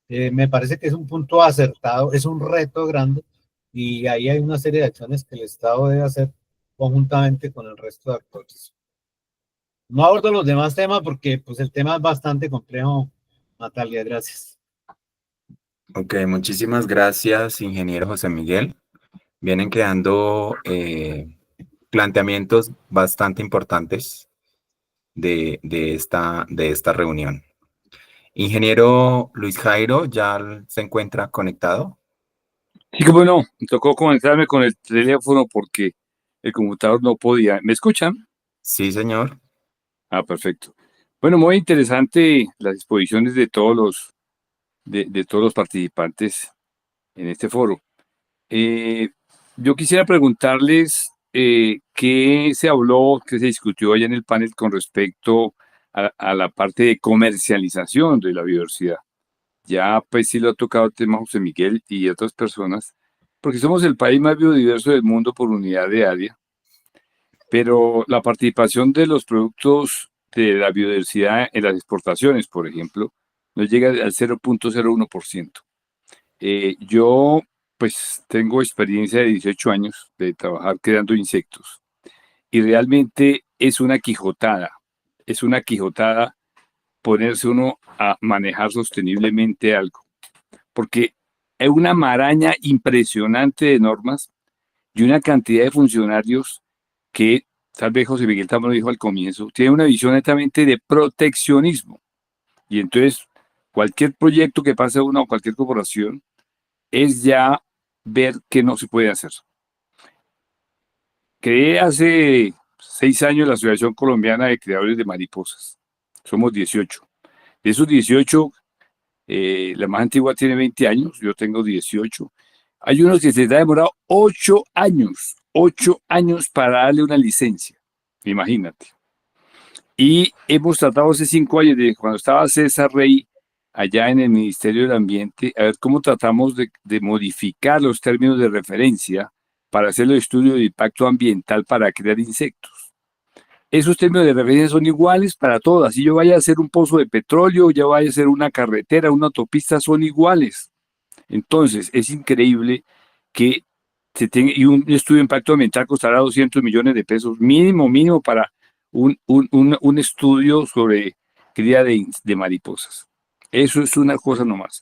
[SPEAKER 2] me parece que es un punto acertado, es un reto grande y ahí hay una serie de acciones que el Estado debe hacer conjuntamente con el resto de actores. No abordo los demás temas porque pues el tema es bastante complejo, Natalia, gracias.
[SPEAKER 1] Ok, muchísimas gracias, ingeniero José Miguel. Vienen quedando planteamientos bastante importantes de esta reunión. Ingeniero Luis Jairo, ¿ya se encuentra conectado?
[SPEAKER 10] Sí, como no, me tocó conectarme con el teléfono porque el computador no podía. ¿Me escuchan?
[SPEAKER 1] Sí, señor.
[SPEAKER 10] Ah, perfecto. Bueno, muy interesante las exposiciones de todos los participantes en este foro. Yo quisiera preguntarles qué se habló, qué se discutió allá en el panel con respecto a la parte de comercialización de la biodiversidad. Ya pues sí lo ha tocado el tema José Miguel y otras personas, porque somos el país más biodiverso del mundo por unidad de área, pero la participación de los productos de la biodiversidad en las exportaciones, por ejemplo, no llega al 0.01%. Yo, pues, tengo experiencia de 18 años de trabajar creando insectos y realmente es una quijotada ponerse uno a manejar sosteniblemente algo, porque hay una maraña impresionante de normas y una cantidad de funcionarios que, tal vez José Miguel también lo dijo al comienzo, tiene una visión netamente de proteccionismo. Y entonces, cualquier proyecto que pase a una o cualquier corporación es ya ver qué no se puede hacer. Creé hace 6 años la Asociación Colombiana de Criadores de Mariposas. Somos 18. De esos 18, la más antigua tiene 20 años, yo tengo 18. Hay unos que se les ha demorado 8 años para darle una licencia, imagínate. Y hemos tratado hace 5 años, de cuando estaba César Rey, allá en el Ministerio del Ambiente, a ver cómo tratamos de modificar los términos de referencia para hacer el estudio de impacto ambiental para crear insectos. Esos términos de referencia son iguales para todas. Si yo vaya a hacer un pozo de petróleo, ya vaya a hacer una carretera, una autopista, son iguales. Entonces, es increíble que se tenga, y un estudio de impacto ambiental costará 200 millones de pesos, mínimo para un estudio sobre cría de mariposas. Eso es una cosa nomás.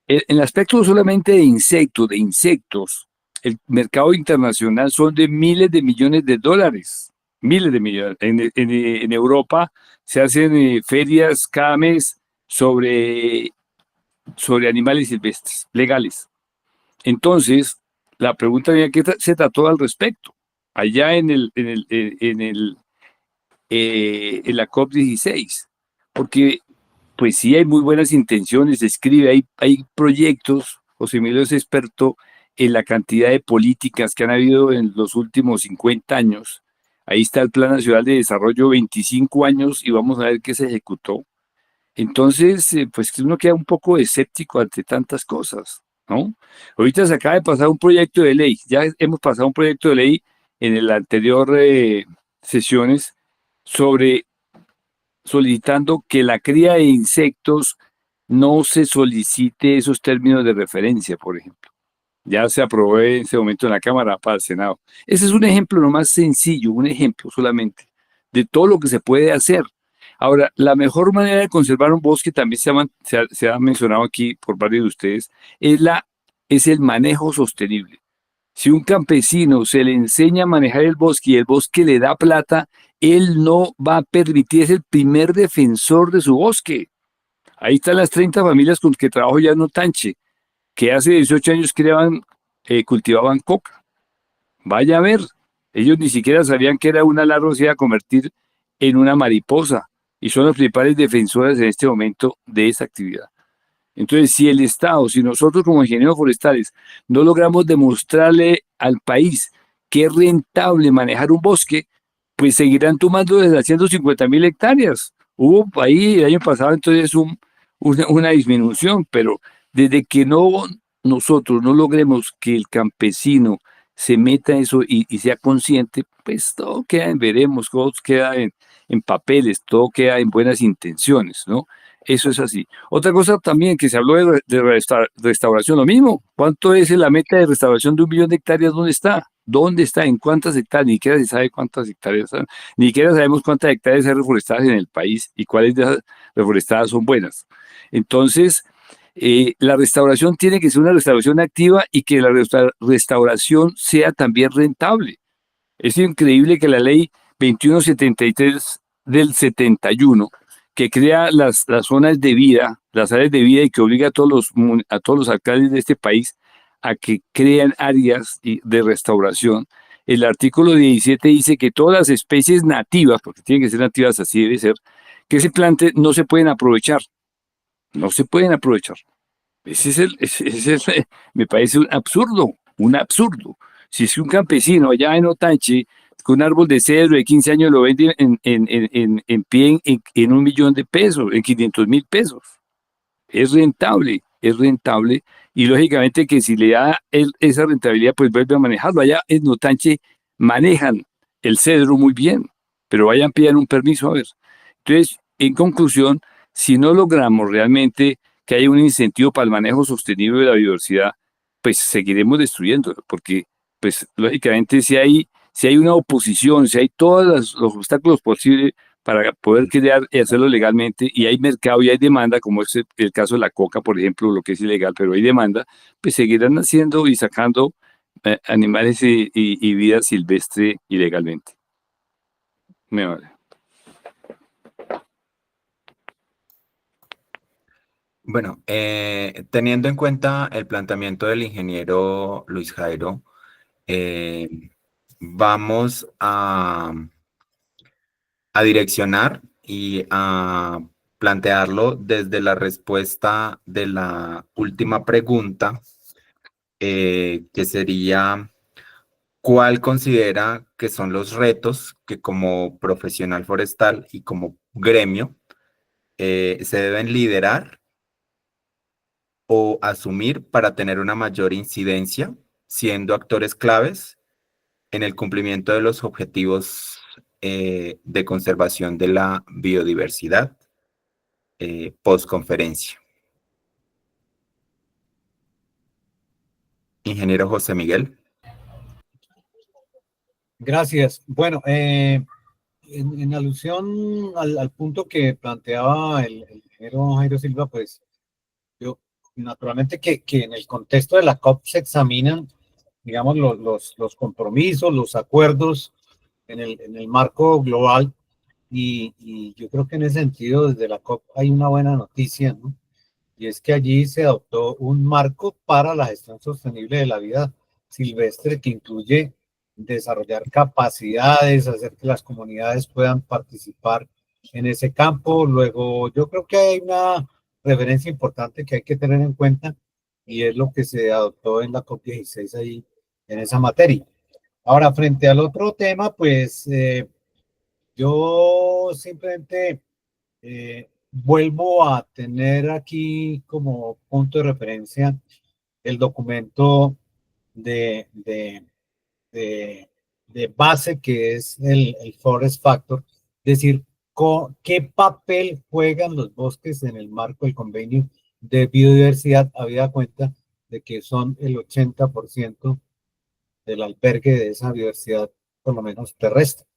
[SPEAKER 10] En el aspecto solamente de insectos, el mercado internacional son de miles de millones de dólares. Miles de millones. En Europa se hacen ferias cada mes sobre animales silvestres, legales. Entonces, la pregunta mía, ¿qué se trató al respecto? Allá en la COP16, porque pues sí hay muy buenas intenciones, se escribe, hay proyectos, José Emilio es experto en la cantidad de políticas que han habido en los últimos 50 años. Ahí está el Plan Nacional de Desarrollo, 25 años, y vamos a ver qué se ejecutó. Entonces, pues uno queda un poco escéptico ante tantas cosas, ¿no? Ahorita se acaba de pasar un proyecto de ley, ya hemos pasado un proyecto de ley en el anterior sesiones sobre solicitando que la cría de insectos no se solicite esos términos de referencia, por ejemplo. Ya se aprobó en ese momento en la Cámara para el Senado. Ese es un ejemplo nomás sencillo, un ejemplo solamente de todo lo que se puede hacer. Ahora, la mejor manera de conservar un bosque, también se ha mencionado aquí por varios de ustedes, es el manejo sostenible. Si un campesino se le enseña a manejar el bosque y el bosque le da plata, él no va a permitir, es el primer defensor de su bosque. Ahí están las 30 familias con que trabajo ya en Otanche, que hace 18 años cultivaban coca. Vaya a ver, ellos ni siquiera sabían que era una larva, se iba a convertir en una mariposa, y son los principales defensores en este momento de esa actividad. Entonces, si el Estado, si nosotros como ingenieros forestales no logramos demostrarle al país que es rentable manejar un bosque, pues seguirán tomando desde las 150.000 hectáreas. Hubo ahí el año pasado entonces una disminución, pero desde que nosotros no logremos que el campesino se meta en eso y sea consciente, pues todo queda en veremos, todo queda en papeles, todo queda en buenas intenciones, ¿no? Eso es así. Otra cosa también que se habló de restauración, lo mismo. ¿Cuánto es la meta de restauración de 1 millón de hectáreas? ¿Dónde está? ¿Dónde está? ¿En cuántas hectáreas? Ni siquiera se sabe cuántas hectáreas son. Ni siquiera sabemos cuántas hectáreas hay reforestadas en el país y cuáles de esas reforestadas son buenas. Entonces, la restauración tiene que ser una restauración activa y que la restauración sea también rentable. Es increíble que la ley 2173 del 71, que crea las zonas de vida, las áreas de vida y que obliga a todos los alcaldes de este país a que crean áreas de restauración. El artículo 17 dice que todas las especies nativas, porque tienen que ser nativas, así debe ser, que se planten no se pueden aprovechar. No se pueden aprovechar. Me parece un absurdo. Si es un campesino allá en Otanche, con un árbol de cedro de 15 años lo vende en pie en 1 millón de pesos, en 500.000 pesos. Es rentable, y lógicamente que si le da esa rentabilidad, pues vuelve a manejarlo. Allá en Otanche manejan el cedro muy bien, pero vayan, pidan un permiso a ver. Entonces, en conclusión, si no logramos realmente que haya un incentivo para el manejo sostenible de la biodiversidad, pues seguiremos destruyéndolo, porque, pues, lógicamente, si hay una oposición, si hay todos los obstáculos posibles para poder crear y hacerlo legalmente, y hay mercado y hay demanda, como es el caso de la coca, por ejemplo, lo que es ilegal, pero hay demanda, pues seguirán haciendo y sacando animales y vida silvestre ilegalmente. Me vale.
[SPEAKER 1] Bueno, teniendo en cuenta el planteamiento del ingeniero Luis Jairo, vamos a direccionar y a plantearlo desde la respuesta de la última pregunta, que sería, ¿cuál considera que son los retos que como profesional forestal y como gremio se deben liderar o asumir para tener una mayor incidencia, siendo actores claves en el cumplimiento de los objetivos de conservación de la biodiversidad post-conferencia? Ingeniero José Miguel.
[SPEAKER 2] Gracias. Bueno, en alusión al punto que planteaba el ingeniero Jairo Silva, pues yo, naturalmente que en el contexto de la COP se examinan, digamos, los compromisos, los acuerdos en el marco global, y yo creo que en ese sentido, desde la COP hay una buena noticia, ¿no? Y es que allí se adoptó un marco para la gestión sostenible de la vida silvestre que incluye desarrollar capacidades, hacer que las comunidades puedan participar en ese campo. Luego, yo creo que hay una referencia importante que hay que tener en cuenta, y es lo que se adoptó en la COP16 ahí en esa materia. Ahora, frente al otro tema, pues yo simplemente vuelvo a tener aquí como punto de referencia el documento de, de, de base que es el Forest Factor, es decir, qué papel juegan los bosques en el marco del convenio de biodiversidad, habida cuenta de que son el 80% del albergue de esa biodiversidad, por lo menos terrestre.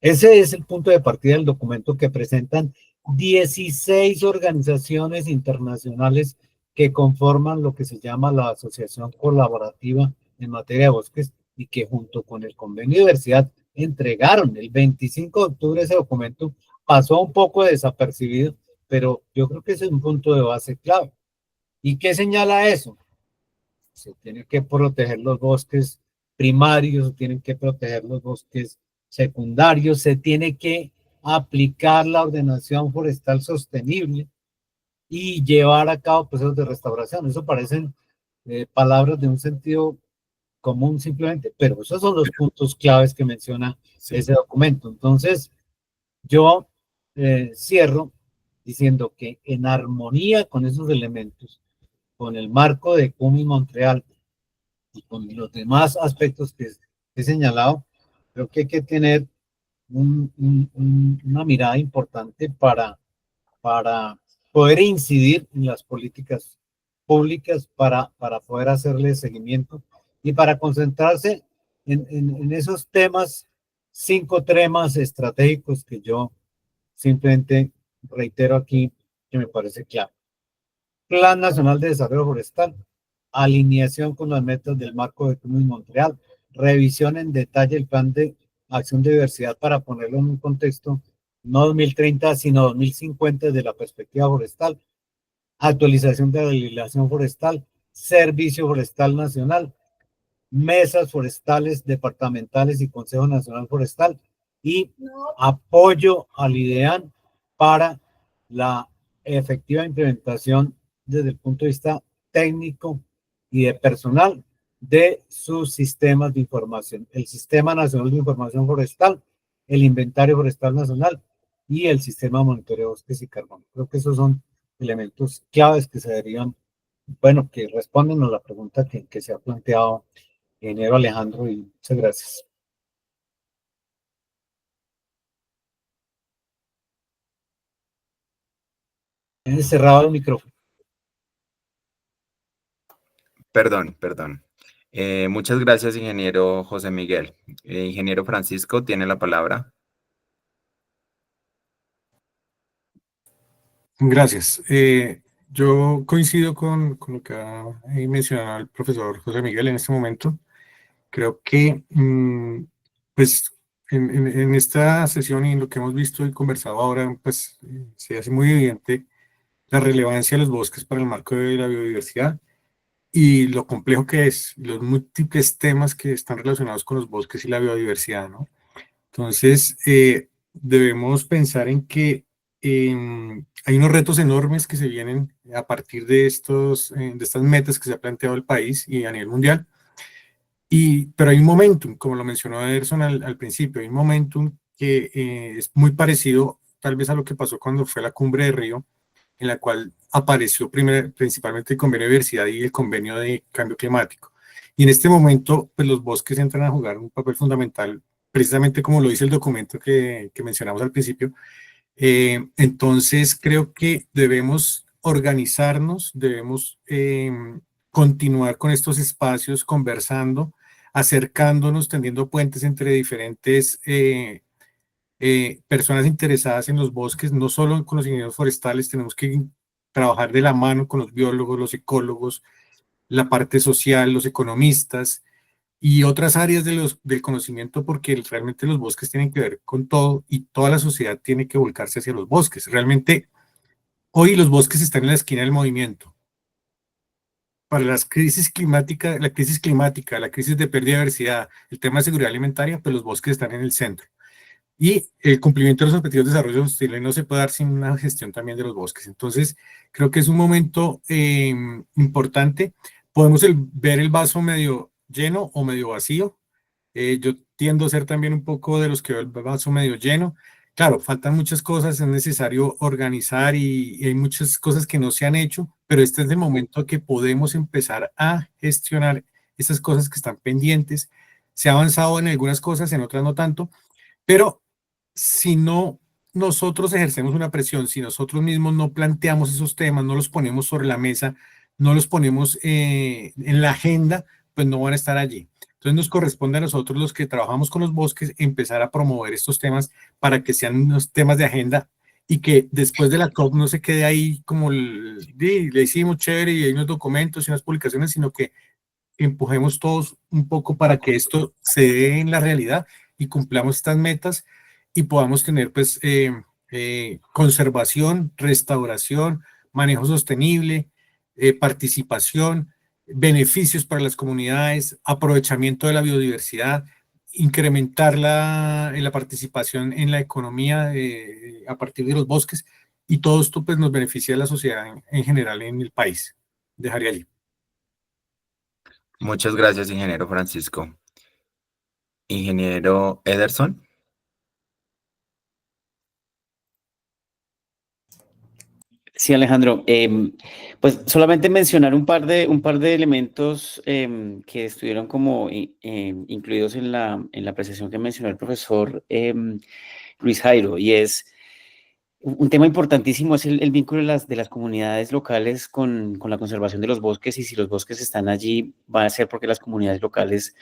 [SPEAKER 2] Ese es el punto de partida del documento que presentan 16 organizaciones internacionales que conforman lo que se llama la Asociación Colaborativa en Materia de Bosques, y que junto con el Convenio de Diversidad entregaron el 25 de octubre ese documento. Pasó un poco desapercibido, pero yo creo que ese es un punto de base clave. ¿Y qué señala eso? Se tienen que proteger los bosques primarios, se tienen que proteger los bosques secundarios, se tiene que aplicar la ordenación forestal sostenible y llevar a cabo procesos de restauración. Eso parecen palabras de un sentido común simplemente, pero esos son los puntos claves que menciona ese documento. Entonces, yo cierro diciendo que en armonía con esos elementos, con el marco de CUMI-Montreal y con los demás aspectos que he señalado, creo que hay que tener una mirada importante para poder incidir en las políticas públicas, para poder hacerle seguimiento y para concentrarse en esos temas, 5 temas estratégicos que yo simplemente reitero aquí, que me parece clave. Plan Nacional de Desarrollo Forestal, alineación con las metas del marco de CUMI-Montreal, revisión en detalle del plan de acción de diversidad para ponerlo en un contexto no 2030, sino 2050 desde la perspectiva forestal, actualización de la legislación forestal, servicio forestal nacional, mesas forestales departamentales y Consejo Nacional Forestal, y apoyo al IDEAN para la efectiva implementación desde el punto de vista técnico y de personal de sus sistemas de información, el Sistema Nacional de Información Forestal, el Inventario Forestal Nacional y el Sistema de Monitoreo de Bosques y Carbono. Creo que esos son elementos claves que se deberían, bueno, que responden a la pregunta que se ha planteado ingeniero Alejandro, y muchas gracias. Tienes cerrado el micrófono.
[SPEAKER 1] Perdón. Muchas gracias, ingeniero José Miguel. Ingeniero Francisco, tiene la palabra.
[SPEAKER 6] Gracias. Yo coincido con lo que ha mencionado el profesor José Miguel en este momento. Creo que, pues, en esta sesión y en lo que hemos visto y conversado ahora, pues, se hace muy evidente la relevancia de los bosques para el marco de la biodiversidad y lo complejo que es, los múltiples temas que están relacionados con los bosques y la biodiversidad, ¿no? Entonces, debemos pensar en que hay unos retos enormes que se vienen a partir de de estas metas que se ha planteado el país y a nivel mundial. Pero hay un momentum, como lo mencionó Ederson al principio, hay un momentum que es muy parecido tal vez a lo que pasó cuando fue la cumbre de Río, en la cual apareció principalmente el convenio de diversidad y el convenio de cambio climático. Y en este momento, pues los bosques entran a jugar un papel fundamental, precisamente como lo dice el documento que mencionamos al principio. Entonces, creo que debemos organizarnos, debemos continuar con estos espacios, conversando, acercándonos, tendiendo puentes entre diferentes personas interesadas en los bosques, no solo con los ingenieros forestales, tenemos que trabajar de la mano con los biólogos, los ecólogos, la parte social, los economistas y otras áreas del conocimiento, porque realmente los bosques tienen que ver con todo y toda la sociedad tiene que volcarse hacia los bosques. Realmente, hoy los bosques están en la esquina del movimiento. Para la crisis climática, la crisis de pérdida de diversidad, el tema de seguridad alimentaria, pues los bosques están en el centro. Y el cumplimiento de los objetivos de desarrollo sostenible no se puede dar sin una gestión también de los bosques. Entonces, creo que es un momento importante. Podemos ver el vaso medio lleno o medio vacío. Yo tiendo a ser también un poco de los que veo el vaso medio lleno. Claro, faltan muchas cosas, es necesario organizar y hay muchas cosas que no se han hecho, pero este es el momento que podemos empezar a gestionar esas cosas que están pendientes. Se ha avanzado en algunas cosas, en otras no tanto, pero si no nosotros ejercemos una presión, si nosotros mismos no planteamos esos temas, no los ponemos sobre la mesa, no los ponemos en la agenda, pues no van a estar allí. Entonces nos corresponde a nosotros, los que trabajamos con los bosques, empezar a promover estos temas para que sean unos temas de agenda y que después de la COP no se quede ahí como le hicimos chévere y hay unos documentos y unas publicaciones, sino que empujemos todos un poco para que esto se dé en la realidad y cumplamos estas metas y podamos tener pues conservación, restauración, manejo sostenible, participación, beneficios para las comunidades, aprovechamiento de la biodiversidad, incrementar la participación en la economía a partir de los bosques, y todo esto pues nos beneficia a la sociedad en general en el país. Dejaría allí.
[SPEAKER 1] Muchas gracias, ingeniero Francisco. Ingeniero Ederson.
[SPEAKER 5] Sí, Alejandro. Pues solamente mencionar un par de elementos que estuvieron como incluidos en la apreciación que mencionó el profesor Luis Jairo, y es un tema importantísimo, es el vínculo de las comunidades locales con la conservación de los bosques, y si los bosques están allí, va a ser porque las comunidades locales,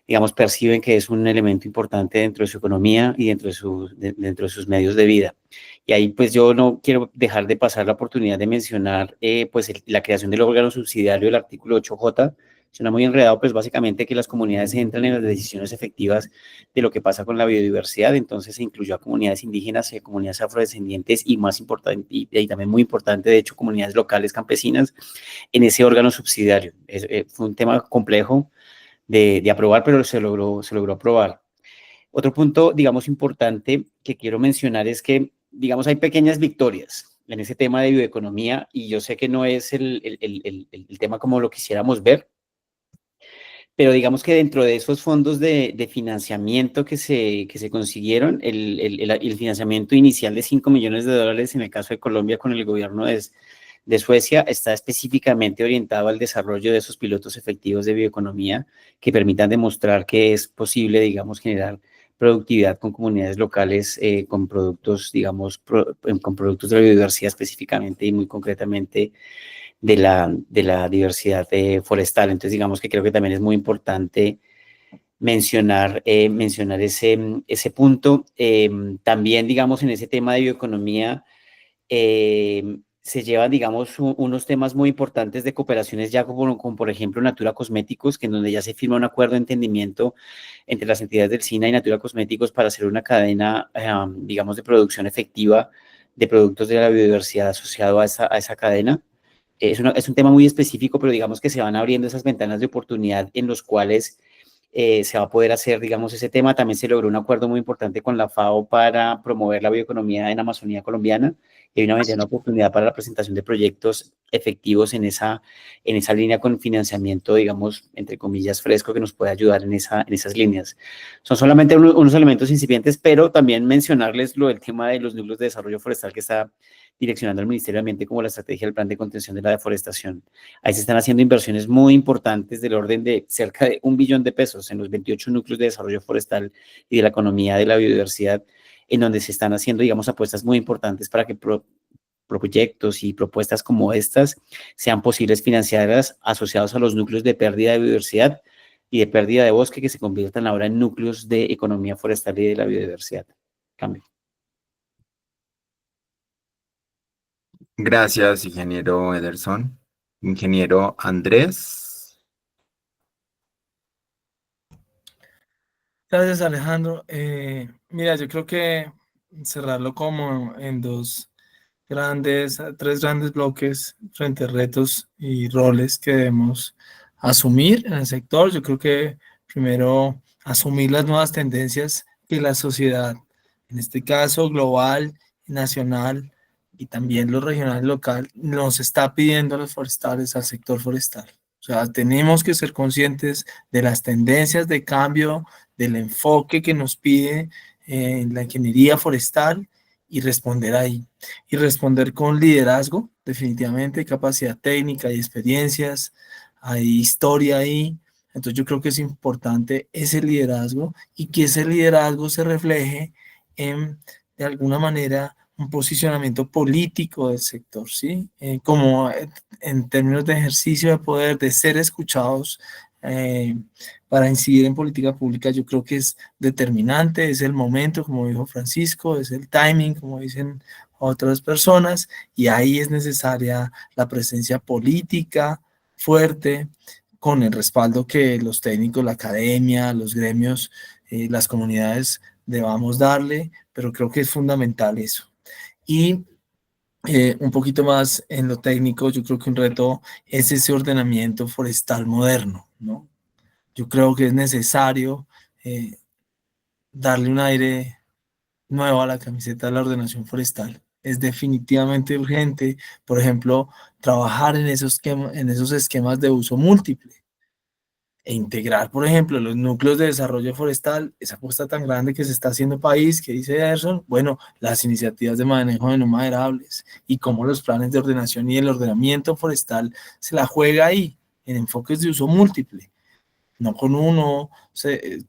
[SPEAKER 5] digamos, perciben que es un elemento importante dentro de su economía y dentro de sus medios de vida. Y ahí pues yo no quiero dejar de pasar la oportunidad de mencionar pues la creación del órgano subsidiario del artículo 8J. Suena muy enredado, pues básicamente que las comunidades entran en las decisiones efectivas de lo que pasa con la biodiversidad. Entonces se incluyó a comunidades indígenas, comunidades afrodescendientes y más importante, y también muy importante, de hecho, comunidades locales campesinas en ese órgano subsidiario. Fue un tema complejo de aprobar, pero se logró aprobar. Otro punto, digamos, importante que quiero mencionar es que, digamos, hay pequeñas victorias en ese tema de bioeconomía, y yo sé que no es el tema como lo quisiéramos ver, pero digamos que dentro de esos fondos de financiamiento que se consiguieron, el financiamiento inicial de $5 millones en el caso de Colombia con el gobierno de Suecia está específicamente orientado al desarrollo de esos pilotos efectivos de bioeconomía que permitan demostrar que es posible, digamos, generar productividad con comunidades locales, con productos, digamos, con productos de la biodiversidad específicamente y muy concretamente de la diversidad forestal. Entonces, digamos que creo que también es muy importante mencionar ese punto. También, digamos, en ese tema de bioeconomía, se llevan, digamos, unos temas muy importantes de cooperaciones ya como, por ejemplo, Natura Cosméticos, que en donde ya se firma un acuerdo de entendimiento entre las entidades del SINA y Natura Cosméticos para hacer una cadena, digamos, de producción efectiva de productos de la biodiversidad asociado a esa cadena. Es un tema muy específico, pero digamos que se van abriendo esas ventanas de oportunidad en los cuales se va a poder hacer, digamos, ese tema. También se logró un acuerdo muy importante con la FAO para promover la bioeconomía en Amazonía colombiana, y hay una ventana de oportunidad para la presentación de proyectos efectivos en esa línea con financiamiento, digamos, entre comillas, fresco, que nos puede ayudar en esas líneas. Son solamente unos elementos incipientes, pero también mencionarles lo del tema de los núcleos de desarrollo forestal que está direccionando el Ministerio de Ambiente como la estrategia del Plan de Contención de la Deforestación. Ahí se están haciendo inversiones muy importantes del orden de cerca de $1 billón en los 28 núcleos de desarrollo forestal y de la economía de la biodiversidad, en donde se están haciendo, digamos, apuestas muy importantes para que proyectos y propuestas como estas sean posibles financiadas asociados a los núcleos de pérdida de biodiversidad y de pérdida de bosque, que se conviertan ahora en núcleos de economía forestal y de la biodiversidad. Cambio.
[SPEAKER 1] Gracias, ingeniero Ederson. Ingeniero Andrés.
[SPEAKER 4] Gracias, Alejandro. Mira, yo creo que cerrarlo como en tres grandes bloques frente a retos y roles que debemos asumir en el sector. Yo creo que primero asumir las nuevas tendencias que la sociedad, en este caso global, nacional y también lo regional y local, nos está pidiendo a los forestales, al sector forestal. O sea, tenemos que ser conscientes de las tendencias de cambio, del enfoque que nos pide la ingeniería forestal y responder ahí. Y responder con liderazgo, definitivamente, capacidad técnica y experiencias, hay historia ahí. Entonces yo creo que es importante ese liderazgo y que ese liderazgo se refleje en, de alguna manera, un posicionamiento político del sector, ¿sí? Como en términos de ejercicio de poder, de ser escuchados para incidir en política pública, yo creo que es determinante, es el momento, como dijo Francisco, es el timing, como dicen otras personas, y ahí es necesaria la presencia política fuerte, con el respaldo que los técnicos, la academia, los gremios, las comunidades debamos darle, pero creo que es fundamental eso. Y un poquito más en lo técnico, yo creo que un reto es ese ordenamiento forestal moderno, ¿no? Yo creo que es necesario darle un aire nuevo a la camiseta de la ordenación forestal. Es definitivamente urgente, por ejemplo, trabajar en esos esquemas de uso múltiple e integrar, por ejemplo, los núcleos de desarrollo forestal, esa apuesta tan grande que se está haciendo país, que dice Ederson, bueno, las iniciativas de manejo de no maderables y cómo los planes de ordenación y el ordenamiento forestal se la juega ahí, en enfoques de uso múltiple, no con uno,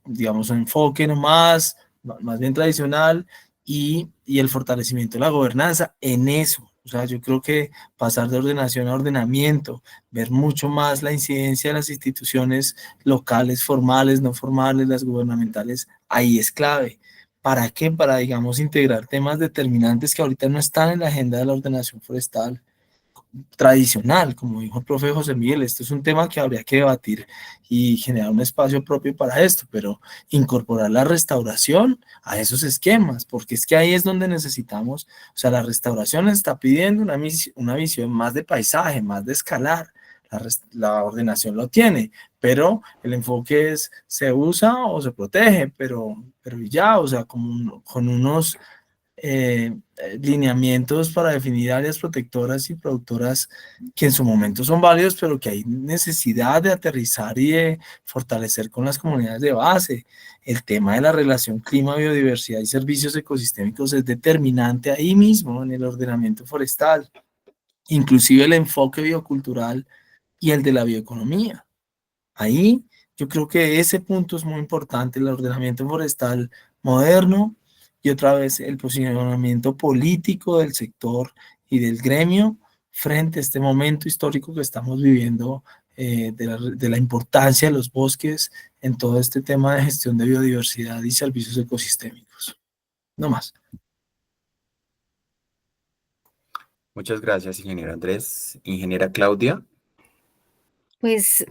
[SPEAKER 4] digamos, un enfoque nomás, más bien tradicional, y el fortalecimiento de la gobernanza en eso. O sea, yo creo que pasar de ordenación a ordenamiento, ver mucho más la incidencia de las instituciones locales, formales, no formales, las gubernamentales, ahí es clave. ¿Para qué? Para, digamos, integrar temas determinantes que ahorita no están en la agenda de la ordenación forestal tradicional, como dijo el profe José Miguel. Esto es un tema que habría que debatir y generar un espacio propio para esto, pero incorporar la restauración a esos esquemas, porque es que ahí es donde necesitamos, o sea, la restauración está pidiendo una visión más de paisaje, más de escalar. La ordenación lo tiene, pero el enfoque es se usa o se protege, pero ya, o sea, con unos lineamientos para definir áreas protectoras y productoras que en su momento son válidos, pero que hay necesidad de aterrizar y de fortalecer con las comunidades de base. El tema de la relación clima, biodiversidad y servicios ecosistémicos es determinante ahí mismo en el ordenamiento forestal, inclusive el enfoque biocultural y el de la bioeconomía. Ahí yo creo que ese punto es muy importante. El ordenamiento forestal moderno, y otra vez el posicionamiento político del sector y del gremio frente a este momento histórico que estamos viviendo, de la importancia de los bosques en todo este tema de gestión de biodiversidad y servicios ecosistémicos. No más.
[SPEAKER 1] Muchas gracias, ingeniero Andrés. Ingeniera Claudia.
[SPEAKER 3] Pues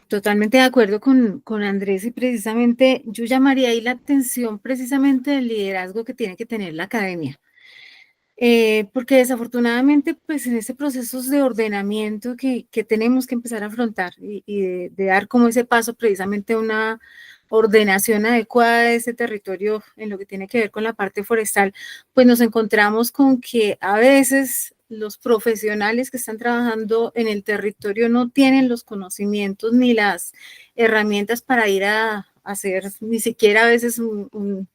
[SPEAKER 3] totalmente de acuerdo con Andrés, y precisamente yo llamaría ahí la atención precisamente del liderazgo que tiene que tener la academia. Porque desafortunadamente, pues en ese proceso de ordenamiento que tenemos que empezar a afrontar y de dar como ese paso precisamente a una ordenación adecuada de ese territorio en lo que tiene que ver con la parte forestal, pues nos encontramos con que a veces los profesionales que están trabajando en el territorio no tienen los conocimientos ni las herramientas para ir a hacer ni siquiera a veces un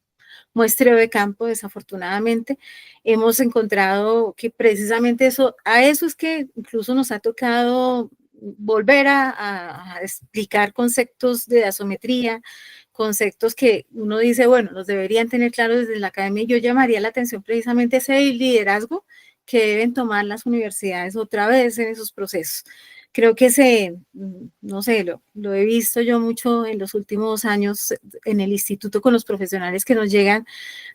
[SPEAKER 3] muestreo de campo. Desafortunadamente, hemos encontrado que precisamente a eso es que incluso nos ha tocado volver a explicar conceptos de dasometría, conceptos que uno dice, bueno, los deberían tener claros desde la academia. Yo llamaría la atención precisamente a ese liderazgo que deben tomar las universidades otra vez en esos procesos. Creo que no sé, lo he visto yo mucho en los últimos años en el instituto con los profesionales que nos llegan.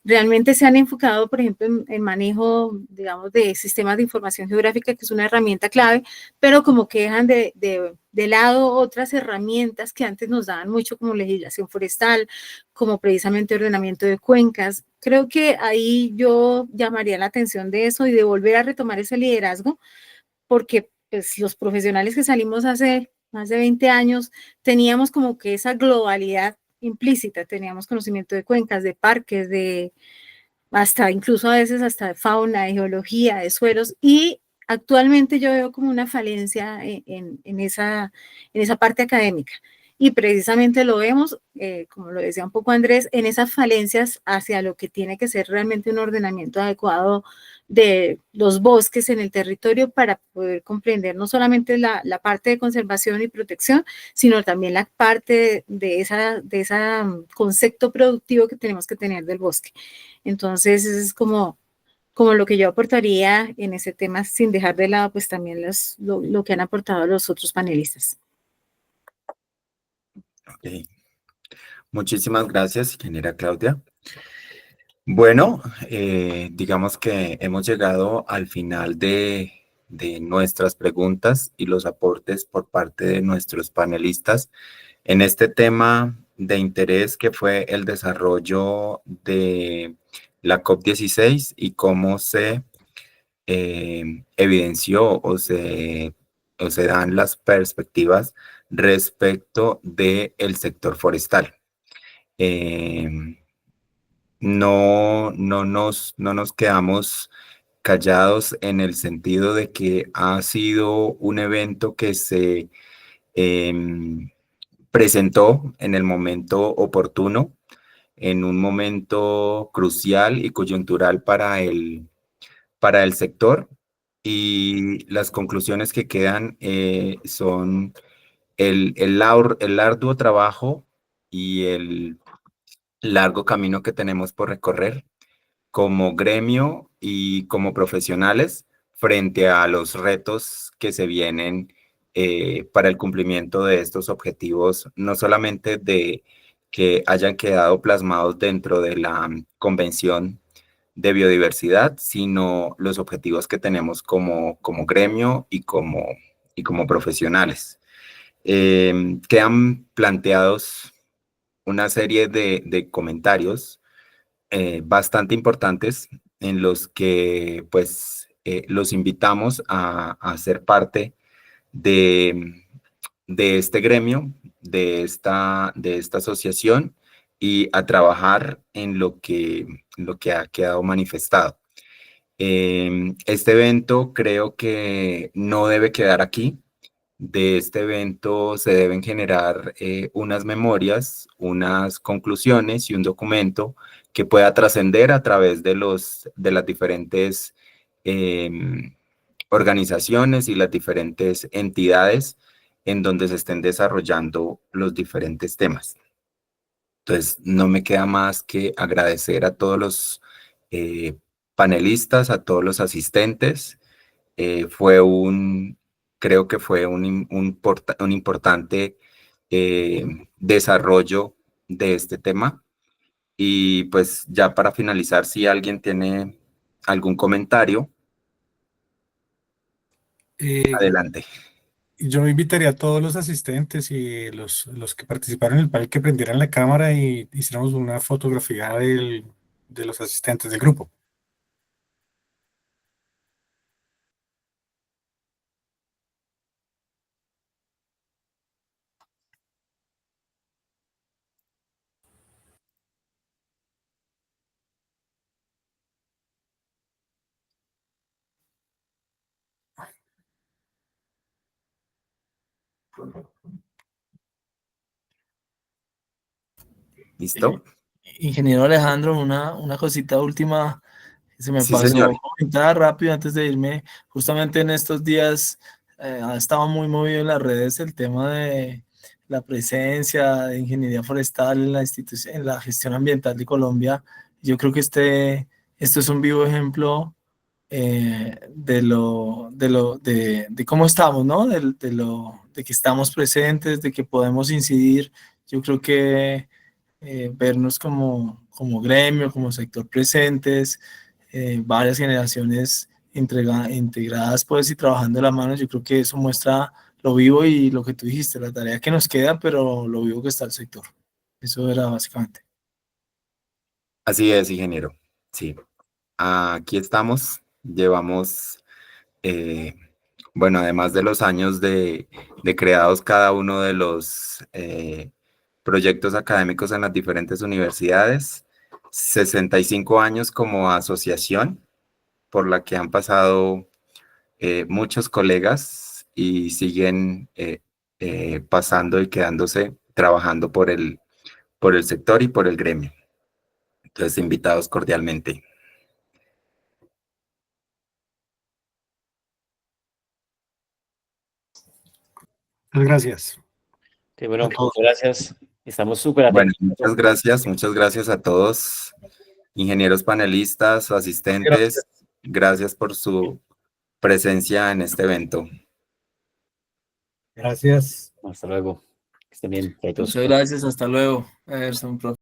[SPEAKER 3] Realmente se han enfocado, por ejemplo, en manejo, digamos, de sistemas de información geográfica, que es una herramienta clave, pero como que dejan de lado otras herramientas que antes nos daban mucho, como legislación forestal, como precisamente ordenamiento de cuencas. Creo que ahí yo llamaría la atención de eso y de volver a retomar ese liderazgo, porque pues los profesionales que salimos hace más de 20 años teníamos como que esa globalidad implícita, teníamos conocimiento de cuencas, de parques, de hasta incluso a veces hasta de fauna, de geología, de suelos, y actualmente yo veo como una falencia en esa parte académica. Y precisamente lo vemos, como lo decía un poco Andrés, en esas falencias hacia lo que tiene que ser realmente un ordenamiento adecuado de los bosques en el territorio para poder comprender no solamente la parte de conservación y protección, sino también la parte de ese concepto productivo que tenemos que tener del bosque. Entonces, eso es como lo que yo aportaría en ese tema, sin dejar de lado pues también lo que han aportado los otros panelistas.
[SPEAKER 1] Okay. Muchísimas gracias, ingeniera Claudia. Bueno, digamos que hemos llegado al final de nuestras preguntas y los aportes por parte de nuestros panelistas en este tema de interés que fue el desarrollo de la COP16 y cómo se evidenció o se dan las perspectivas respecto del sector forestal. No nos quedamos callados en el sentido de que ha sido un evento que se presentó en el momento oportuno, en un momento crucial y coyuntural para el sector, y las conclusiones que quedan son el arduo trabajo y el largo camino que tenemos por recorrer como gremio y como profesionales frente a los retos que se vienen para el cumplimiento de estos objetivos, no solamente de que hayan quedado plasmados dentro de la Convención de Biodiversidad, sino los objetivos que tenemos como gremio y como profesionales. Quedan planteados una serie de comentarios bastante importantes en los que pues los invitamos a ser parte de este gremio, de esta asociación, y a trabajar en lo que ha quedado manifestado. Este evento creo que no debe quedar aquí. De este evento se deben generar unas memorias, unas conclusiones y un documento que pueda trascender a través de las diferentes organizaciones y las diferentes entidades en donde se estén desarrollando los diferentes temas. Entonces, no me queda más que agradecer a todos los panelistas, a todos los asistentes. Creo que fue un importante desarrollo de este tema. Y pues ya para finalizar, si alguien tiene algún comentario, adelante.
[SPEAKER 6] Yo invitaría a todos los asistentes y los que participaron en el panel que prendieran la cámara y hiciéramos una fotografía de los asistentes del grupo.
[SPEAKER 1] ¿Listo?
[SPEAKER 4] Ingeniero Alejandro, una cosita última que se me
[SPEAKER 1] Sí,
[SPEAKER 4] pasó
[SPEAKER 1] señor.
[SPEAKER 4] comentar rápido antes de irme. Justamente en estos días ha estado muy movido en las redes el tema de la presencia de ingeniería forestal en la en la gestión ambiental de Colombia. Yo creo que esto es un vivo ejemplo de cómo estamos, ¿no? De que estamos presentes, de que podemos incidir. Yo creo que vernos como gremio, como sector presentes, varias generaciones integradas pues y trabajando de la mano, yo creo que eso muestra lo vivo y lo que tú dijiste, la tarea que nos queda, pero lo vivo que está el sector. Eso era básicamente.
[SPEAKER 1] Así es, ingeniero. Sí, aquí estamos. Llevamos, bueno, además de los años de creados cada uno de los proyectos académicos en las diferentes universidades, 65 años como asociación por la que han pasado muchos colegas y siguen pasando y quedándose trabajando por el sector y por el gremio. Entonces, invitados cordialmente.
[SPEAKER 6] Muchas gracias.
[SPEAKER 5] Sí, bueno,
[SPEAKER 6] A todos.
[SPEAKER 5] muchas gracias. Estamos súper
[SPEAKER 1] Bueno,
[SPEAKER 5] atentos.
[SPEAKER 1] muchas gracias a todos, ingenieros panelistas, asistentes, gracias por su presencia en este evento.
[SPEAKER 2] Gracias.
[SPEAKER 5] Hasta luego. Que estén bien. Chaitos.
[SPEAKER 4] Muchas gracias, hasta luego. Emerson, profe.